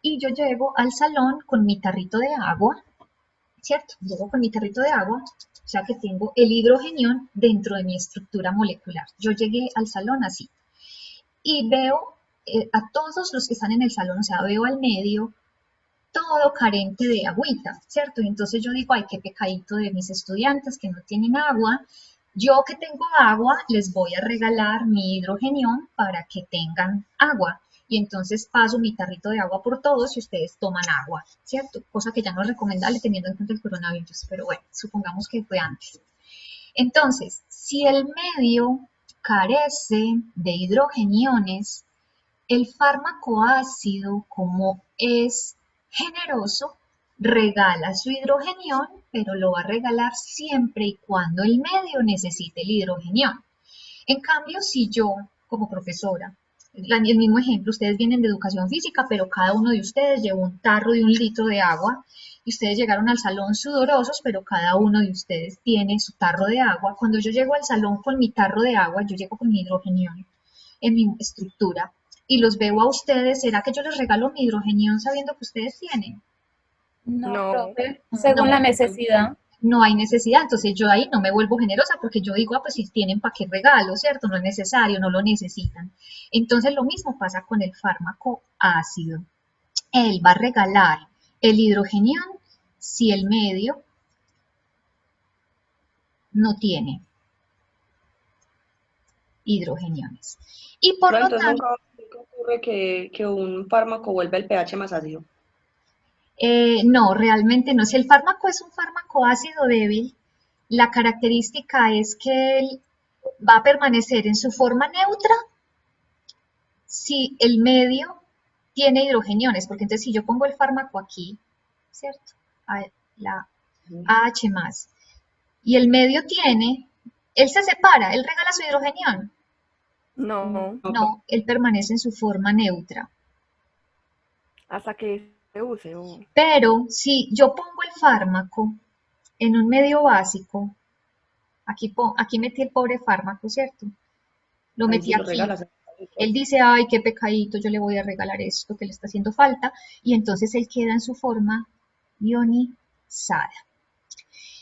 y yo llego al salón con mi tarrito de agua, ¿cierto? Llego con mi tarrito de agua, o sea que tengo el hidrogenión dentro de mi estructura molecular. Yo llegué al salón así y veo a todos los que están en el salón, o sea, veo al medio todo carente de agüita, ¿cierto? Y entonces yo digo, ay, qué pecadito de mis estudiantes que no tienen agua. Yo que tengo agua, les voy a regalar mi hidrogenión para que tengan agua. Y entonces paso mi tarrito de agua por todos y ustedes toman agua, ¿cierto? Cosa que ya no es recomendable teniendo en cuenta el coronavirus, pero bueno, supongamos que fue antes. Entonces, si el medio carece de hidrogeniones, el fármaco ácido, como es generoso, regala su hidrogenión, pero lo va a regalar siempre y cuando el medio necesite el hidrogenión. En cambio, si yo, como profesora, el mismo ejemplo, ustedes vienen de educación física, pero cada uno de ustedes llevó un tarro de 1 litro de agua, y ustedes llegaron al salón sudorosos, pero cada uno de ustedes tiene su tarro de agua. Cuando yo llego al salón con mi tarro de agua, yo llego con mi hidrogenión en mi estructura, y los veo a ustedes, ¿será que yo les regalo mi hidrogenión sabiendo que ustedes tienen? No, No. profe, según No. la necesidad. No hay necesidad, entonces yo ahí no me vuelvo generosa porque yo digo, ah, pues si tienen, ¿para qué regalo, cierto? No es necesario, no lo necesitan. Entonces lo mismo pasa con el fármaco ácido. Él va a regalar el hidrogenión si el medio no tiene hidrogeniones. Y por Pero lo entonces tanto, nunca ocurre que un fármaco vuelva el pH más ácido. no, realmente no. Si el fármaco es un fármaco ácido débil, la característica es que él va a permanecer en su forma neutra si el medio tiene hidrogeniones, porque entonces si yo pongo el fármaco aquí, ¿cierto? La AH más, y el medio tiene, él se separa, él regala su hidrogenión. No, No, él permanece en su forma neutra. hasta que se use. Pero si yo pongo el fármaco en un medio básico, aquí metí el pobre fármaco, ¿cierto? Lo Ahí metí sí lo aquí. regalas. Él dice, ay, qué pecadito, yo le voy a regalar esto que le está haciendo falta, y entonces él queda en su forma ionizada.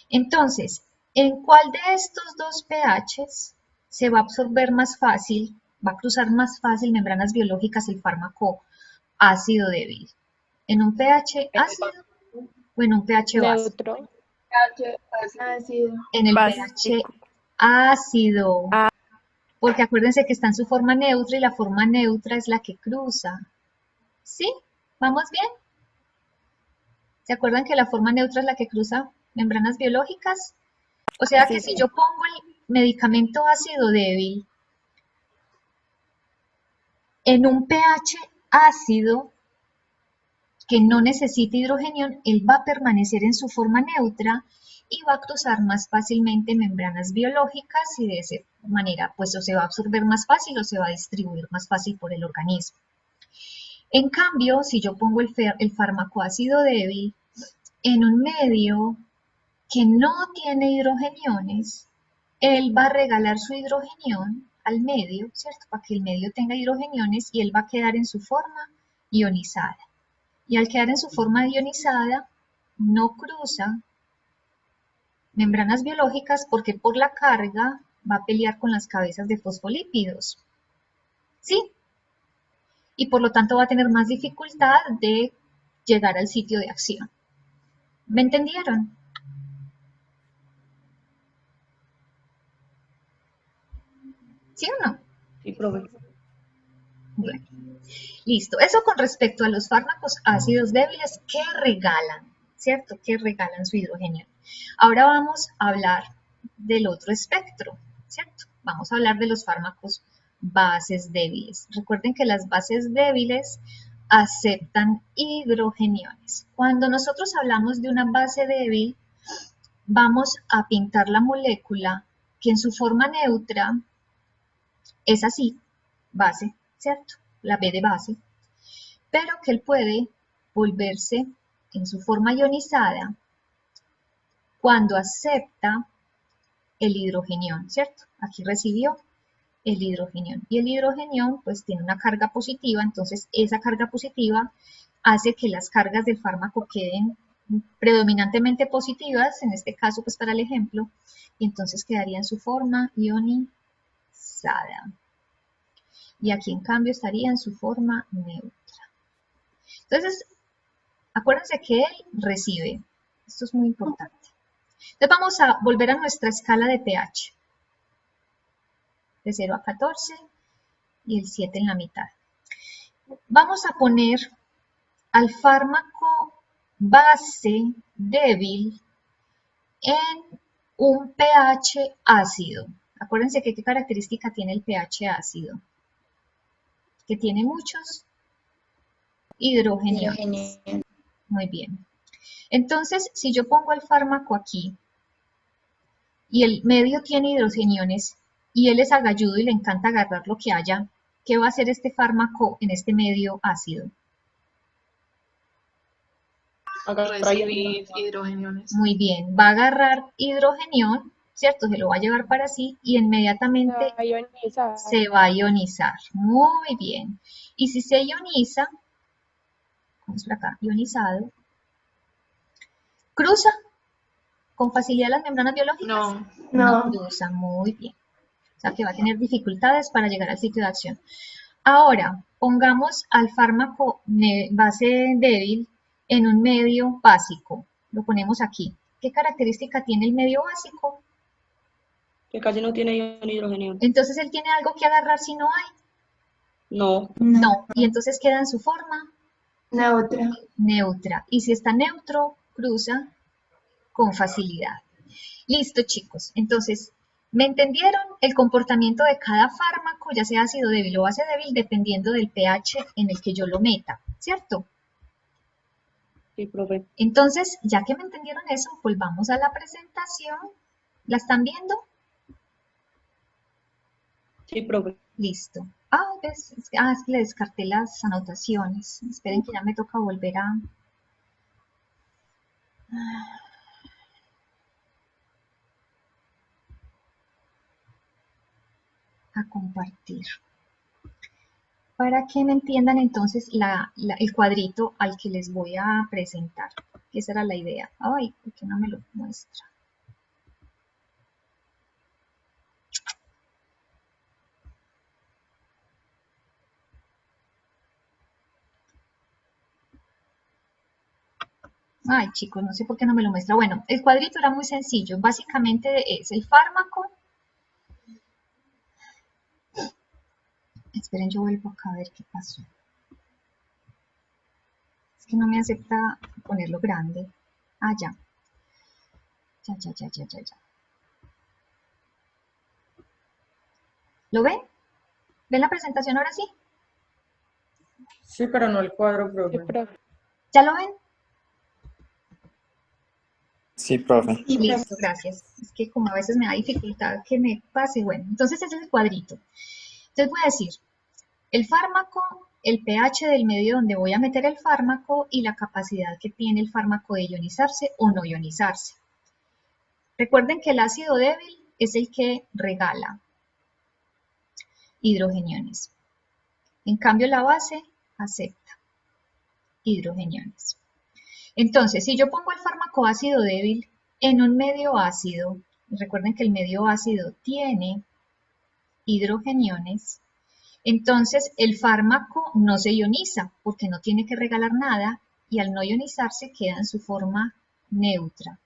Entonces, ¿en cuál de estos dos pHs se va a absorber más fácil, va a cruzar más fácil membranas biológicas el fármaco ácido débil? ¿En un pH ácido o en un pH básico? Neutro. Ácido. En el pH Básico. ácido. Porque acuérdense que está en su forma neutra y la forma neutra es la que cruza. ¿Sí? ¿Vamos bien? ¿Se acuerdan que la forma neutra es la que cruza membranas biológicas? O sea que si yo pongo el medicamento ácido débil en un pH ácido que no necesita hidrogenión, él va a permanecer en su forma neutra y va a cruzar más fácilmente membranas biológicas y de esa manera pues o se va a absorber más fácil o se va a distribuir más fácil por el organismo. En cambio, si yo pongo el fármaco ácido débil en un medio que no tiene hidrogeniones, él va a regalar su hidrogenión al medio, ¿cierto? Para que el medio tenga hidrogeniones y él va a quedar en su forma ionizada. Y al quedar en su forma ionizada, no cruza membranas biológicas porque por la carga va a pelear con las cabezas de fosfolípidos. ¿Sí? Y por lo tanto va a tener más dificultad de llegar al sitio de acción. ¿Me entendieron? ¿Sí o no? Sí, profe. Bueno, listo. Eso con respecto a los fármacos ácidos débiles que regalan, ¿cierto? Que regalan su hidrogenio. Ahora vamos a hablar del otro espectro, ¿cierto? Vamos a hablar de los fármacos bases débiles. Recuerden que las bases débiles aceptan hidrogeniones. Cuando nosotros hablamos de una base débil, vamos a pintar la molécula que en su forma neutra es así, base, ¿cierto? La B de base, pero que él puede volverse en su forma ionizada cuando acepta el hidrogenión, ¿cierto? Aquí recibió el hidrogenión y el hidrogenión pues tiene una carga positiva, entonces esa carga positiva hace que las cargas del fármaco queden predominantemente positivas, en este caso pues para el ejemplo, y entonces quedaría en su forma ionizada. Y aquí en cambio estaría en su forma neutra. Entonces, acuérdense que él recibe. Esto es muy importante. Entonces vamos a volver a nuestra escala de pH. De 0 a 14 y el 7 en la mitad. Vamos a poner al fármaco base débil en un pH ácido. Acuérdense que qué característica tiene el pH ácido. Que tiene muchos hidrógenos. Muy bien. Entonces, si yo pongo el fármaco aquí y el medio tiene hidrogeniones y él es agalludo y le encanta agarrar lo que haya, ¿qué va a hacer este fármaco en este medio ácido? Recibir hidrogeniones. Muy bien, va a agarrar hidrogenión, ¿cierto? Se lo va a llevar para sí y inmediatamente se va a ionizar. Muy bien. Y si se ioniza, vamos por acá, ionizado, ¿cruza con facilidad las membranas biológicas? No. No cruza, muy bien. O sea que va a tener dificultades para llegar al sitio de acción. Ahora, pongamos al fármaco base débil en un medio básico. Lo ponemos aquí. ¿Qué característica tiene el medio básico? Que casi no tiene hidrogenio. Entonces, ¿él tiene algo que agarrar si no hay? No. No. Y entonces queda en su forma Neutra. neutra. Y si está neutro, cruza con facilidad. Listo, chicos. Entonces, ¿me entendieron? El comportamiento de cada fármaco, ya sea ácido débil o base débil, dependiendo del pH en el que yo lo meta, ¿cierto? Sí, profe. Entonces, ya que me entendieron eso, volvamos a la presentación. ¿La están viendo? Sí, profe. Listo. ¿Ves? Es que le descarté las anotaciones. Esperen que ya me toca volver a compartir. Para que me entiendan entonces el cuadrito al que les voy a presentar. Esa era la idea. Ay, ¿por qué no me lo muestra? Ay, chicos, no sé por qué no me lo muestra. Bueno, el cuadrito era muy sencillo. Básicamente es el fármaco. Esperen, yo vuelvo acá a ver qué pasó. Es que no me acepta ponerlo grande. Ah, ya. Ya. ¿Lo ven? ¿Ven la presentación ahora sí? Sí, pero no el cuadro, profe. ¿Ya lo ven? Sí, profe. Listo, gracias. Es que como a veces me da dificultad que me pase. Bueno, entonces ese es el cuadrito. Entonces voy a decir, el fármaco, el pH del medio donde voy a meter el fármaco y la capacidad que tiene el fármaco de ionizarse o no ionizarse. Recuerden que el ácido débil es el que regala hidrogeniones. En cambio la base acepta hidrogeniones. Entonces, si yo pongo el fármaco ácido débil en un medio ácido, recuerden que el medio ácido tiene hidrogeniones, entonces el fármaco no se ioniza porque no tiene que regalar nada y al no ionizarse queda en su forma neutra.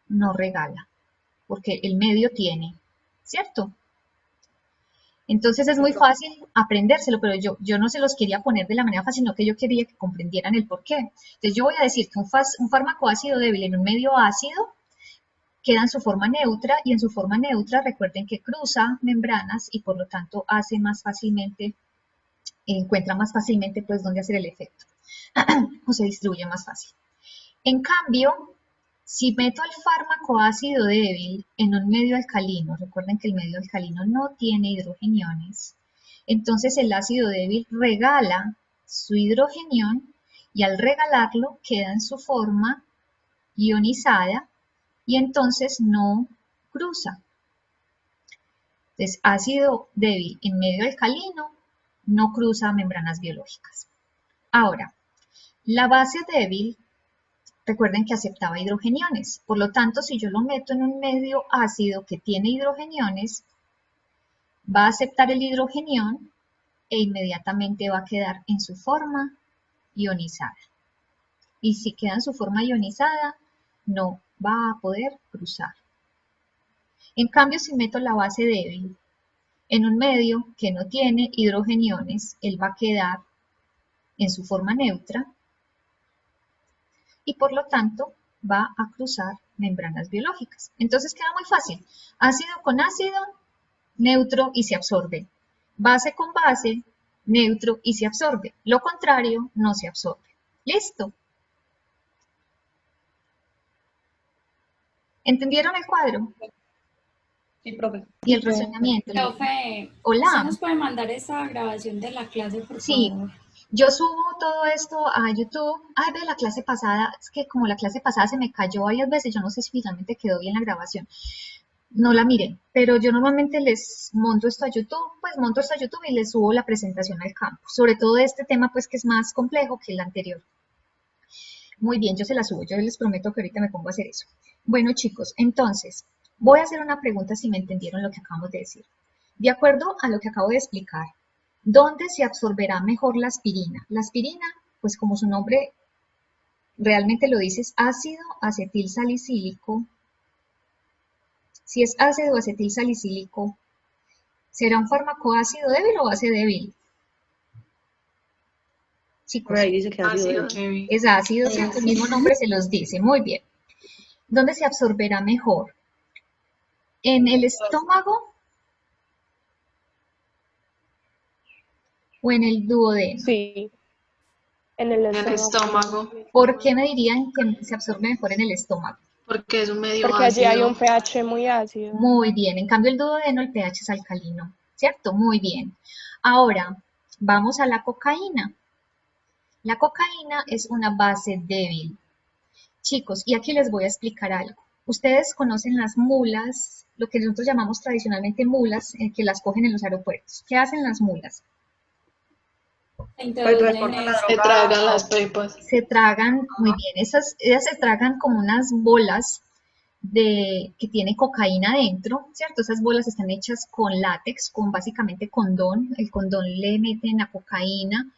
No regala porque el medio tiene, ¿cierto? Entonces es muy fácil aprendérselo, pero yo no se los quería poner de la manera fácil, sino que yo quería que comprendieran el porqué. Entonces yo voy a decir que un fármaco ácido débil en un medio ácido queda en su forma neutra, y en su forma neutra recuerden que cruza membranas y por lo tanto hace más fácilmente, encuentra más fácilmente pues dónde hacer el efecto, o se distribuye más fácil. En cambio, si meto el fármaco ácido débil en un medio alcalino, recuerden que el medio alcalino no tiene hidrogeniones, entonces el ácido débil regala su hidrogenión y al regalarlo queda en su forma ionizada y entonces no cruza. Entonces, ácido débil en medio alcalino no cruza membranas biológicas. Ahora, la base débil, recuerden que aceptaba hidrogeniones. Por lo tanto, si yo lo meto en un medio ácido que tiene hidrogeniones, va a aceptar el hidrogenión e inmediatamente va a quedar en su forma ionizada. Y si queda en su forma ionizada, no va a poder cruzar. En cambio, si meto la base débil en un medio que no tiene hidrogeniones, él va a quedar en su forma neutra y por lo tanto va a cruzar membranas biológicas. Entonces queda muy fácil. Ácido con ácido, neutro y se absorbe. Base con base, neutro y se absorbe. Lo contrario, no se absorbe. ¿Listo? ¿Entendieron el cuadro? Sí, profe. Y el razonamiento. Profe, Hola. ¿usted nos puede mandar esa grabación de la clase, por Sí, favor? yo subo todo esto a YouTube. Ay, ve la clase pasada, es que como la clase pasada se me cayó varias veces, yo no sé si finalmente quedó bien la grabación. No la miré, pero yo normalmente les monto esto a YouTube, y les subo la presentación al campus. Sobre todo este tema, pues que es más complejo que el anterior. Muy bien, yo se la subo, yo les prometo que ahorita me pongo a hacer eso. Bueno, chicos, entonces, voy a hacer una pregunta si me entendieron lo que acabamos de decir. De acuerdo a lo que acabo de explicar, ¿dónde se absorberá mejor la aspirina? La aspirina, pues como su nombre realmente lo dice, es ácido acetilsalicílico. Si es ácido acetilsalicílico, ¿será un fármaco ácido débil o base débil? Chicos, Por ahí dice que ácido Ácido débil. débil. es ácido, ¿cierto? El mismo nombre se los dice. Muy bien. ¿Dónde se absorberá mejor? ¿En el estómago o en el duodeno? Sí, en el En el estómago, ¿Por qué me dirían que se absorbe mejor en el estómago? porque es un medio porque allí hay un ácido. pH muy ácido. Muy bien. En cambio, el duodeno, el pH es alcalino, ¿cierto? Muy bien. Ahora, vamos a la cocaína. La cocaína es una base débil. Chicos, y aquí les voy a explicar algo. Ustedes conocen las mulas, lo que nosotros llamamos tradicionalmente mulas, que las cogen en los aeropuertos. ¿Qué hacen las mulas? Introducen transportan la eso. Se tragan las pepas. Se tragan, muy bien, ellas se tragan como unas bolas que tiene cocaína dentro, ¿cierto? Esas bolas están hechas con látex, con básicamente condón. El condón le meten la cocaína,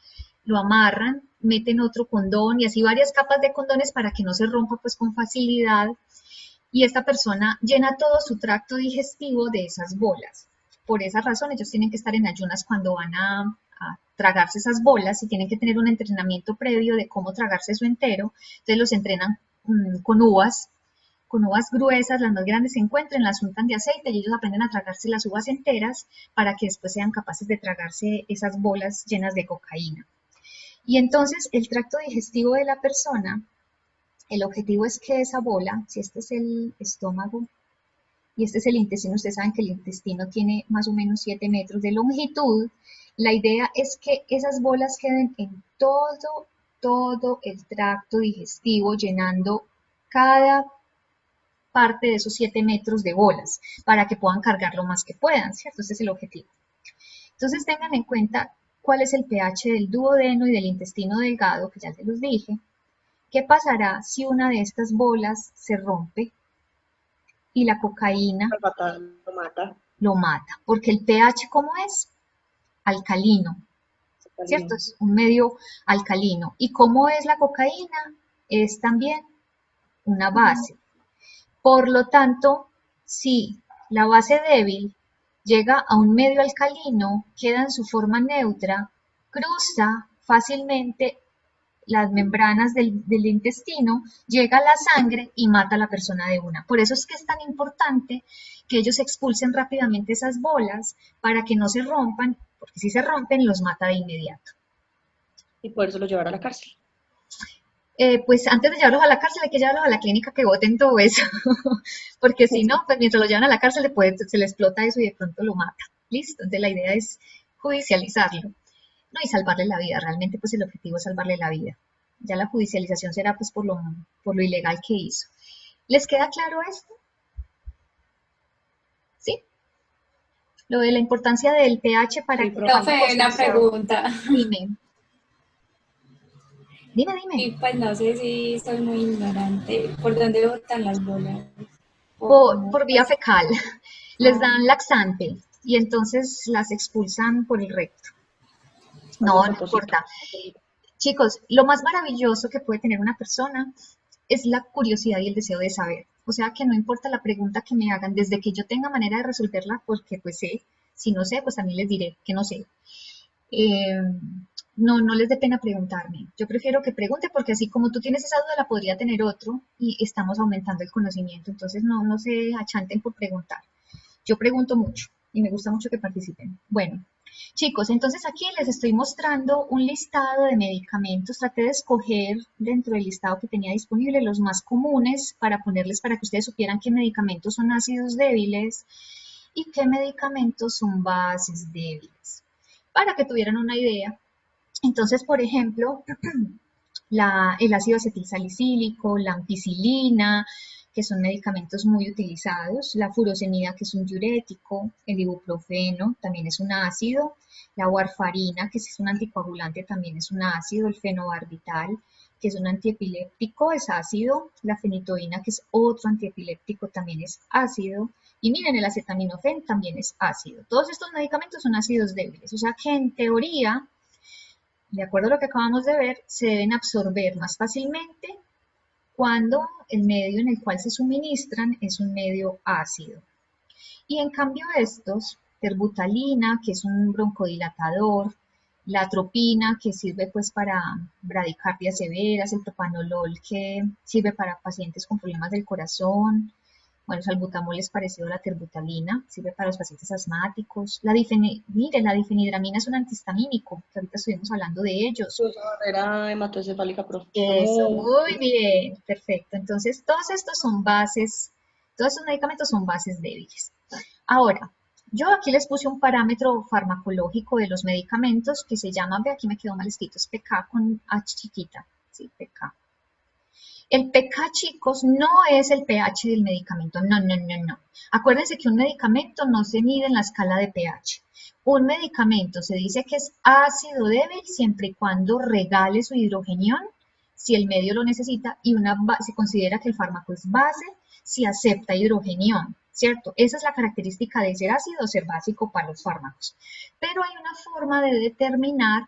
lo amarran, meten otro condón y así varias capas de condones para que no se rompa pues con facilidad. Y esta persona llena todo su tracto digestivo de esas bolas. Por esa razón ellos tienen que estar en ayunas cuando van a tragarse esas bolas y tienen que tener un entrenamiento previo de cómo tragarse eso entero. Entonces los entrenan con uvas gruesas, las más grandes se encuentran, las untan de aceite y ellos aprenden a tragarse las uvas enteras para que después sean capaces de tragarse esas bolas llenas de cocaína. Y entonces el tracto digestivo de la persona, el objetivo es que esa bola, si este es el estómago y este es el intestino, ustedes saben que el intestino tiene más o menos 7 metros de longitud, la idea es que esas bolas queden en todo el tracto digestivo, llenando cada parte de esos 7 metros de bolas, para que puedan cargar lo más que puedan, ¿cierto? Ese es el objetivo. Entonces tengan en cuenta cuál es el pH del duodeno y del intestino delgado, que ya se los dije. ¿Qué pasará si una de estas bolas se rompe y la cocaína lo mata? Porque el pH, ¿cómo es? Alcalino, ¿cierto? Es un medio alcalino. ¿Y cómo es la cocaína? Es también una base. Por lo tanto, si la base débil llega a un medio alcalino, queda en su forma neutra, cruza fácilmente las membranas del intestino, llega a la sangre y mata a la persona de una. Por eso es que es tan importante que ellos expulsen rápidamente esas bolas para que no se rompan, porque si se rompen los mata de inmediato. Y por eso lo llevaron a la cárcel. Pues antes de llevarlos a la cárcel hay que llevarlos a la clínica que boten todo eso, porque si no, pues mientras lo llevan a la cárcel se le explota eso y de pronto lo mata. ¿Listo? Entonces la idea es judicializarlo, ¿no? Y salvarle la vida. Realmente pues el objetivo es salvarle la vida. Ya la judicialización será pues por lo ilegal que hizo. ¿Les queda claro esto? ¿Sí? Lo de la importancia del pH para que... Profe, una pregunta. Dime. Dime, dime. Y pues no sé si soy muy ignorante. ¿Por dónde botan las bolas? O como, Por vía pues, fecal. Les ah, dan laxante y entonces las expulsan por el recto. No, Hacen no poposito. importa. Chicos, lo más maravilloso que puede tener una persona es la curiosidad y el deseo de saber. O sea, que no importa la pregunta que me hagan, desde que yo tenga manera de resolverla, porque pues sé, si no sé, pues también les diré que no sé. Eh, no les dé pena preguntarme. Yo prefiero que pregunte porque así como tú tienes esa duda, la podría tener otro y estamos aumentando el conocimiento. Entonces no se achanten por preguntar. Yo pregunto mucho y me gusta mucho que participen. Bueno, chicos, entonces aquí les estoy mostrando un listado de medicamentos. Traté de escoger dentro del listado que tenía disponible los más comunes para ponerles para que ustedes supieran qué medicamentos son ácidos débiles y qué medicamentos son bases débiles, para que tuvieran una idea. Entonces, por ejemplo, el ácido acetilsalicílico, la ampicilina, que son medicamentos muy utilizados, la furosemida, que es un diurético, el ibuprofeno también es un ácido, la warfarina, que es un anticoagulante, también es un ácido, el fenobarbital, que es un antiepiléptico, es ácido, la fenitoína, que es otro antiepiléptico, también es ácido, y miren, el acetaminofén también es ácido. Todos estos medicamentos son ácidos débiles, o sea que en teoría, de acuerdo a lo que acabamos de ver, se deben absorber más fácilmente cuando el medio en el cual se suministran es un medio ácido. Y en cambio estos, terbutalina, que es un broncodilatador, la atropina, que sirve pues para bradicardias severas, el propanolol, que sirve para pacientes con problemas del corazón, bueno, el salbutamol es parecido a la terbutalina, sirve para los pacientes asmáticos. Miren, la difenidramina es un antihistamínico, que ahorita estuvimos hablando de ellos. Su barrera hematoencefálica profunda. Eso, muy bien, perfecto. Entonces, todos estos son bases, todos estos medicamentos son bases débiles. Ahora, yo aquí les puse un parámetro farmacológico de los medicamentos que se llama, ve aquí me quedó mal escrito, es pK con H chiquita, sí, pK. El pK, chicos, no es el pH del medicamento, no. Acuérdense que un medicamento no se mide en la escala de pH. Un medicamento se dice que es ácido débil siempre y cuando regale su hidrogenión, si el medio lo necesita, y se considera que el fármaco es base si acepta hidrogenión, ¿cierto? Esa es la característica de ser ácido o ser básico para los fármacos. Pero hay una forma de determinar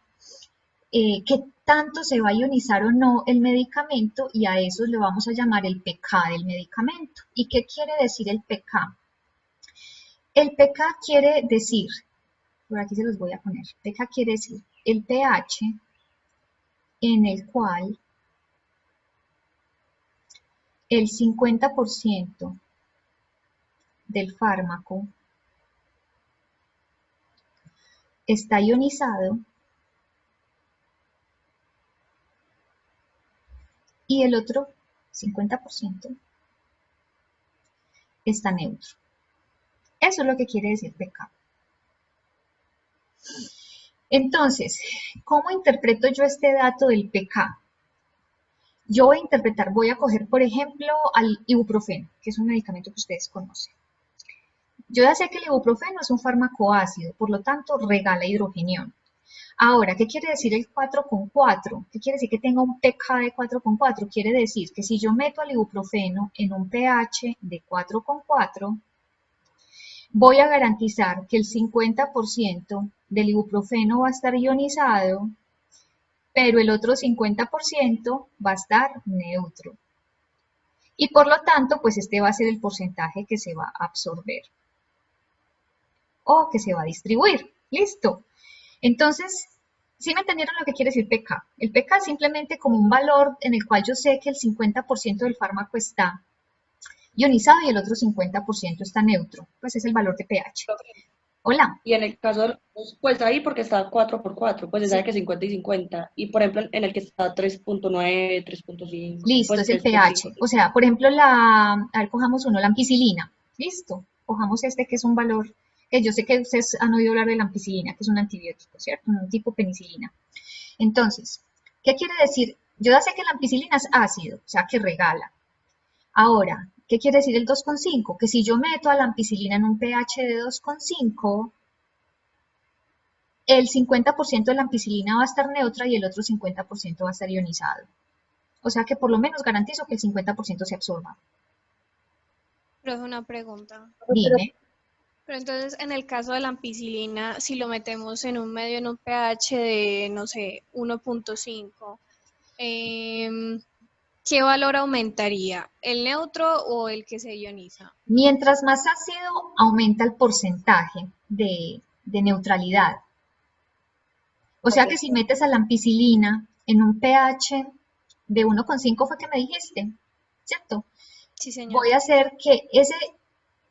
qué tanto se va a ionizar o no el medicamento y a eso le vamos a llamar el pK del medicamento. ¿Y qué quiere decir el pK? El pK quiere decir, por aquí se los voy a poner, pK quiere decir el pH en el cual el 50% del fármaco está ionizado y el otro 50% está neutro. Eso es lo que quiere decir pK. Entonces, ¿cómo interpreto yo este dato del pK? Yo voy a coger, por ejemplo, al ibuprofeno, que es un medicamento que ustedes conocen. Yo ya sé que el ibuprofeno es un fármaco ácido, por lo tanto, regala hidrogenión. Ahora, ¿qué quiere decir el 4,4? ¿Qué quiere decir que tenga un pK de 4,4? Quiere decir que si yo meto al ibuprofeno en un pH de 4,4, voy a garantizar que el 50% del ibuprofeno va a estar ionizado, pero el otro 50% va a estar neutro. Y por lo tanto, pues este va a ser el porcentaje que se va a absorber o que se va a distribuir. ¿Listo? Entonces, ¿sí me entendieron lo que quiere decir pK? El pK es simplemente como un valor en el cual yo sé que el 50% del fármaco está ionizado y el otro 50% está neutro. Pues es el valor de pH. Hola. Y en el caso de los, pues ahí porque está 4 por 4, pues se sabe que 50 y 50. Y por ejemplo, en el que está 3,9, 3,5. Listo, pues es el 3,5. pH. O sea, por ejemplo, a ver, cojamos uno, la ampicilina. Listo. Cojamos este que es un valor, que yo sé que ustedes han oído hablar de la ampicilina, que es un antibiótico, ¿cierto? Un tipo penicilina. Entonces, ¿qué quiere decir? Yo ya sé que la ampicilina es ácido, o sea, que regala. Ahora, ¿qué quiere decir el 2,5? Que si yo meto a la ampicilina en un pH de 2,5, el 50% de la ampicilina va a estar neutra y el otro 50% va a estar ionizado. O sea que por lo menos garantizo que el 50% se absorba. Pero es una pregunta. Dime. Pero entonces, en el caso de la ampicilina, si lo metemos en un medio en un pH de, no sé, 1.5, ¿qué valor aumentaría? ¿El neutro o el que se ioniza? Mientras más ácido, aumenta el porcentaje de neutralidad. O sea que si metes a la ampicilina en un pH de 1,5 fue que me dijiste, ¿cierto? Sí, señor. Voy a hacer que ese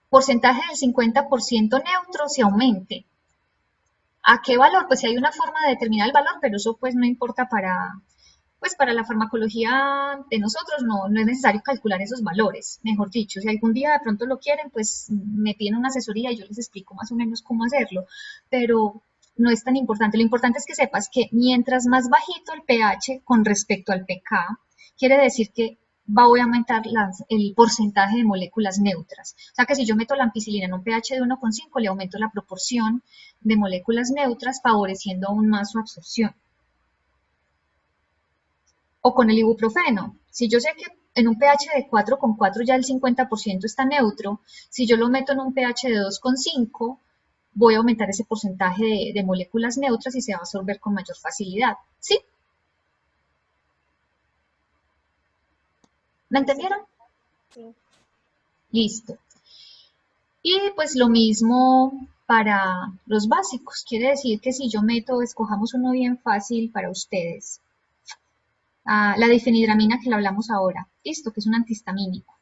porcentaje del 50% neutro se aumente. ¿A qué valor? Pues si hay una forma de determinar el valor, pero eso pues no importa para la farmacología de nosotros, no es necesario calcular esos valores. Mejor dicho, si algún día de pronto lo quieren, pues me piden una asesoría y yo les explico más o menos cómo hacerlo, pero no es tan importante. Lo importante es que sepas que mientras más bajito el pH con respecto al pK, quiere decir que voy a aumentar el porcentaje de moléculas neutras. O sea que si yo meto la ampicilina en un pH de 1,5, le aumento la proporción de moléculas neutras, favoreciendo aún más su absorción. O con el ibuprofeno. Si yo sé que en un pH de 4,4 ya el 50% está neutro, si yo lo meto en un pH de 2,5, voy a aumentar ese porcentaje de moléculas neutras y se va a absorber con mayor facilidad. ¿Sí? ¿Me entendieron? Sí. Listo. Y pues lo mismo para los básicos. Quiere decir que si yo meto, escojamos uno bien fácil para ustedes. La difenhidramina que lo hablamos ahora. Listo, que es un antihistamínico.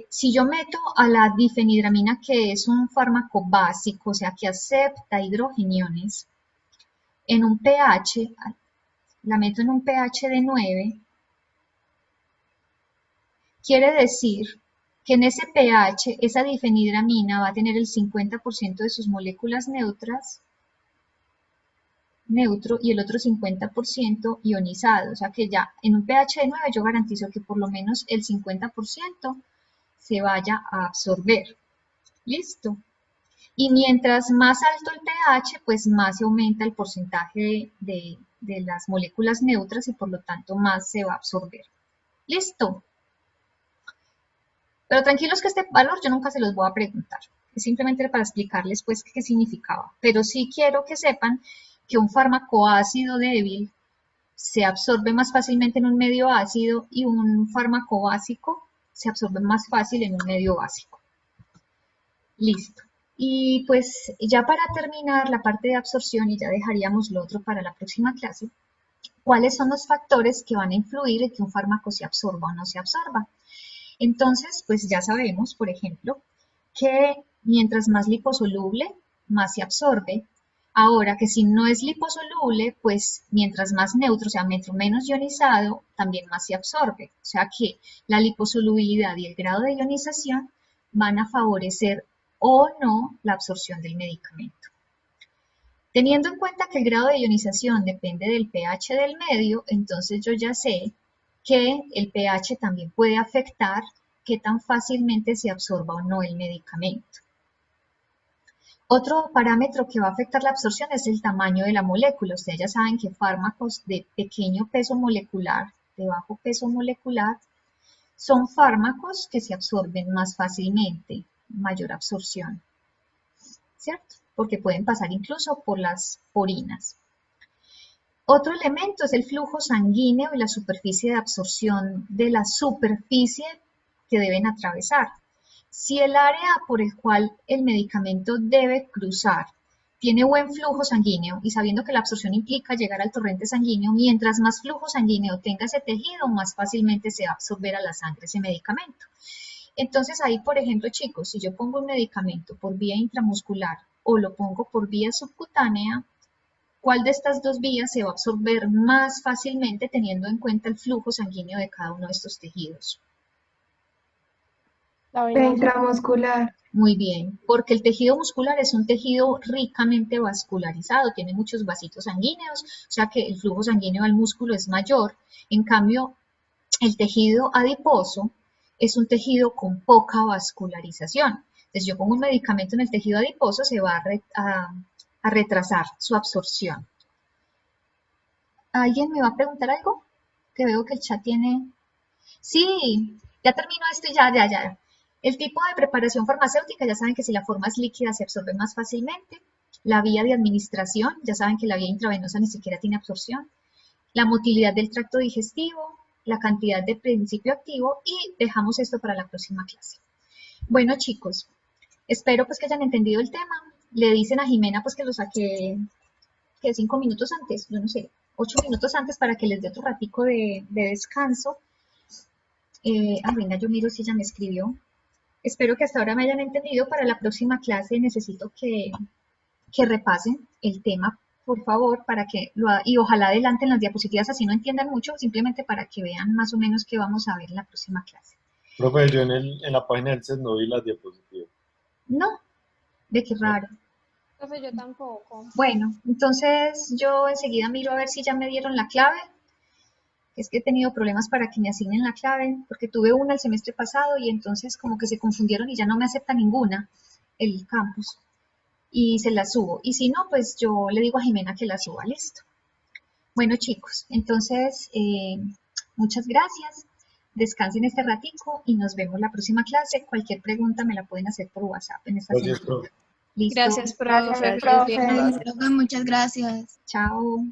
Si yo meto a la difenhidramina, que es un fármaco básico, o sea, que acepta hidrogeniones, en un pH, la meto en un pH de 9, quiere decir que en ese pH esa difenhidramina va a tener el 50% de sus moléculas neutro y el otro 50% ionizado. O sea que ya en un pH de 9 yo garantizo que por lo menos el 50% se vaya a absorber. ¿Listo? Y mientras más alto el pH, pues más se aumenta el porcentaje de las moléculas neutras y por lo tanto más se va a absorber. ¿Listo? Pero tranquilos que este valor yo nunca se los voy a preguntar. Es simplemente para explicarles pues qué significaba. Pero sí quiero que sepan que un fármaco ácido débil se absorbe más fácilmente en un medio ácido y un fármaco básico se absorbe más fácil en un medio básico. Listo. Y pues ya para terminar la parte de absorción, y ya dejaríamos lo otro para la próxima clase, ¿cuáles son los factores que van a influir en que un fármaco se absorba o no se absorba? Entonces, pues ya sabemos, por ejemplo, que mientras más liposoluble, más se absorbe. Ahora que si no es liposoluble, pues mientras más neutro, o sea, menos ionizado, también más se absorbe. O sea que la liposolubilidad y el grado de ionización van a favorecer o no la absorción del medicamento. Teniendo en cuenta que el grado de ionización depende del pH del medio, entonces yo ya sé que el pH también puede afectar qué tan fácilmente se absorba o no el medicamento. Otro parámetro que va a afectar la absorción es el tamaño de la molécula. Ustedes ya saben que fármacos de pequeño peso molecular, de bajo peso molecular, son fármacos que se absorben más fácilmente, mayor absorción, ¿cierto? Porque pueden pasar incluso por las orinas. Otro elemento es el flujo sanguíneo y la superficie de absorción de la superficie que deben atravesar. Si el área por el cual el medicamento debe cruzar tiene buen flujo sanguíneo y sabiendo que la absorción implica llegar al torrente sanguíneo, mientras más flujo sanguíneo tenga ese tejido, más fácilmente se va a absorber a la sangre ese medicamento. Entonces ahí, por ejemplo, chicos, si yo pongo un medicamento por vía intramuscular o lo pongo por vía subcutánea, ¿cuál de estas dos vías se va a absorber más fácilmente teniendo en cuenta el flujo sanguíneo de cada uno de estos tejidos? La intramuscular. Muy bien, porque el tejido muscular es un tejido ricamente vascularizado, tiene muchos vasitos sanguíneos, o sea que el flujo sanguíneo al músculo es mayor. En cambio, el tejido adiposo es un tejido con poca vascularización. Entonces yo pongo un medicamento en el tejido adiposo, se va a retrasar su absorción. ¿Alguien me va a preguntar algo? Que veo que el chat tiene... Sí, ya terminó esto y ya. El tipo de preparación farmacéutica, ya saben que si la forma es líquida se absorbe más fácilmente. La vía de administración, ya saben que la vía intravenosa ni siquiera tiene absorción. La motilidad del tracto digestivo, la cantidad de principio activo y dejamos esto para la próxima clase. Bueno, chicos, espero pues que hayan entendido el tema. Le dicen a Jimena pues que lo saqué que 5 minutos antes, yo no sé, 8 minutos antes para que les dé otro ratico de descanso. Venga, yo miro si ella me escribió. Espero que hasta ahora me hayan entendido. Para la próxima clase necesito que repasen el tema, por favor, para que y ojalá adelanten las diapositivas, así no entiendan mucho, simplemente para que vean más o menos qué vamos a ver en la próxima clase. Profe, yo en la página del CES no vi las diapositivas. No, ve qué raro. Profe, yo tampoco. Bueno, entonces yo enseguida miro a ver si ya me dieron la clave. Es que he tenido problemas para que me asignen la clave, porque tuve una el semestre pasado y entonces como que se confundieron y ya no me acepta ninguna el campus. Y se la subo. Y si no, pues yo le digo a Jimena que la suba, listo. Bueno, chicos, entonces muchas gracias. Descansen este ratico y nos vemos la próxima clase. Cualquier pregunta me la pueden hacer por WhatsApp en esta semana. Listo. Gracias, profe. Muchas gracias. Chao.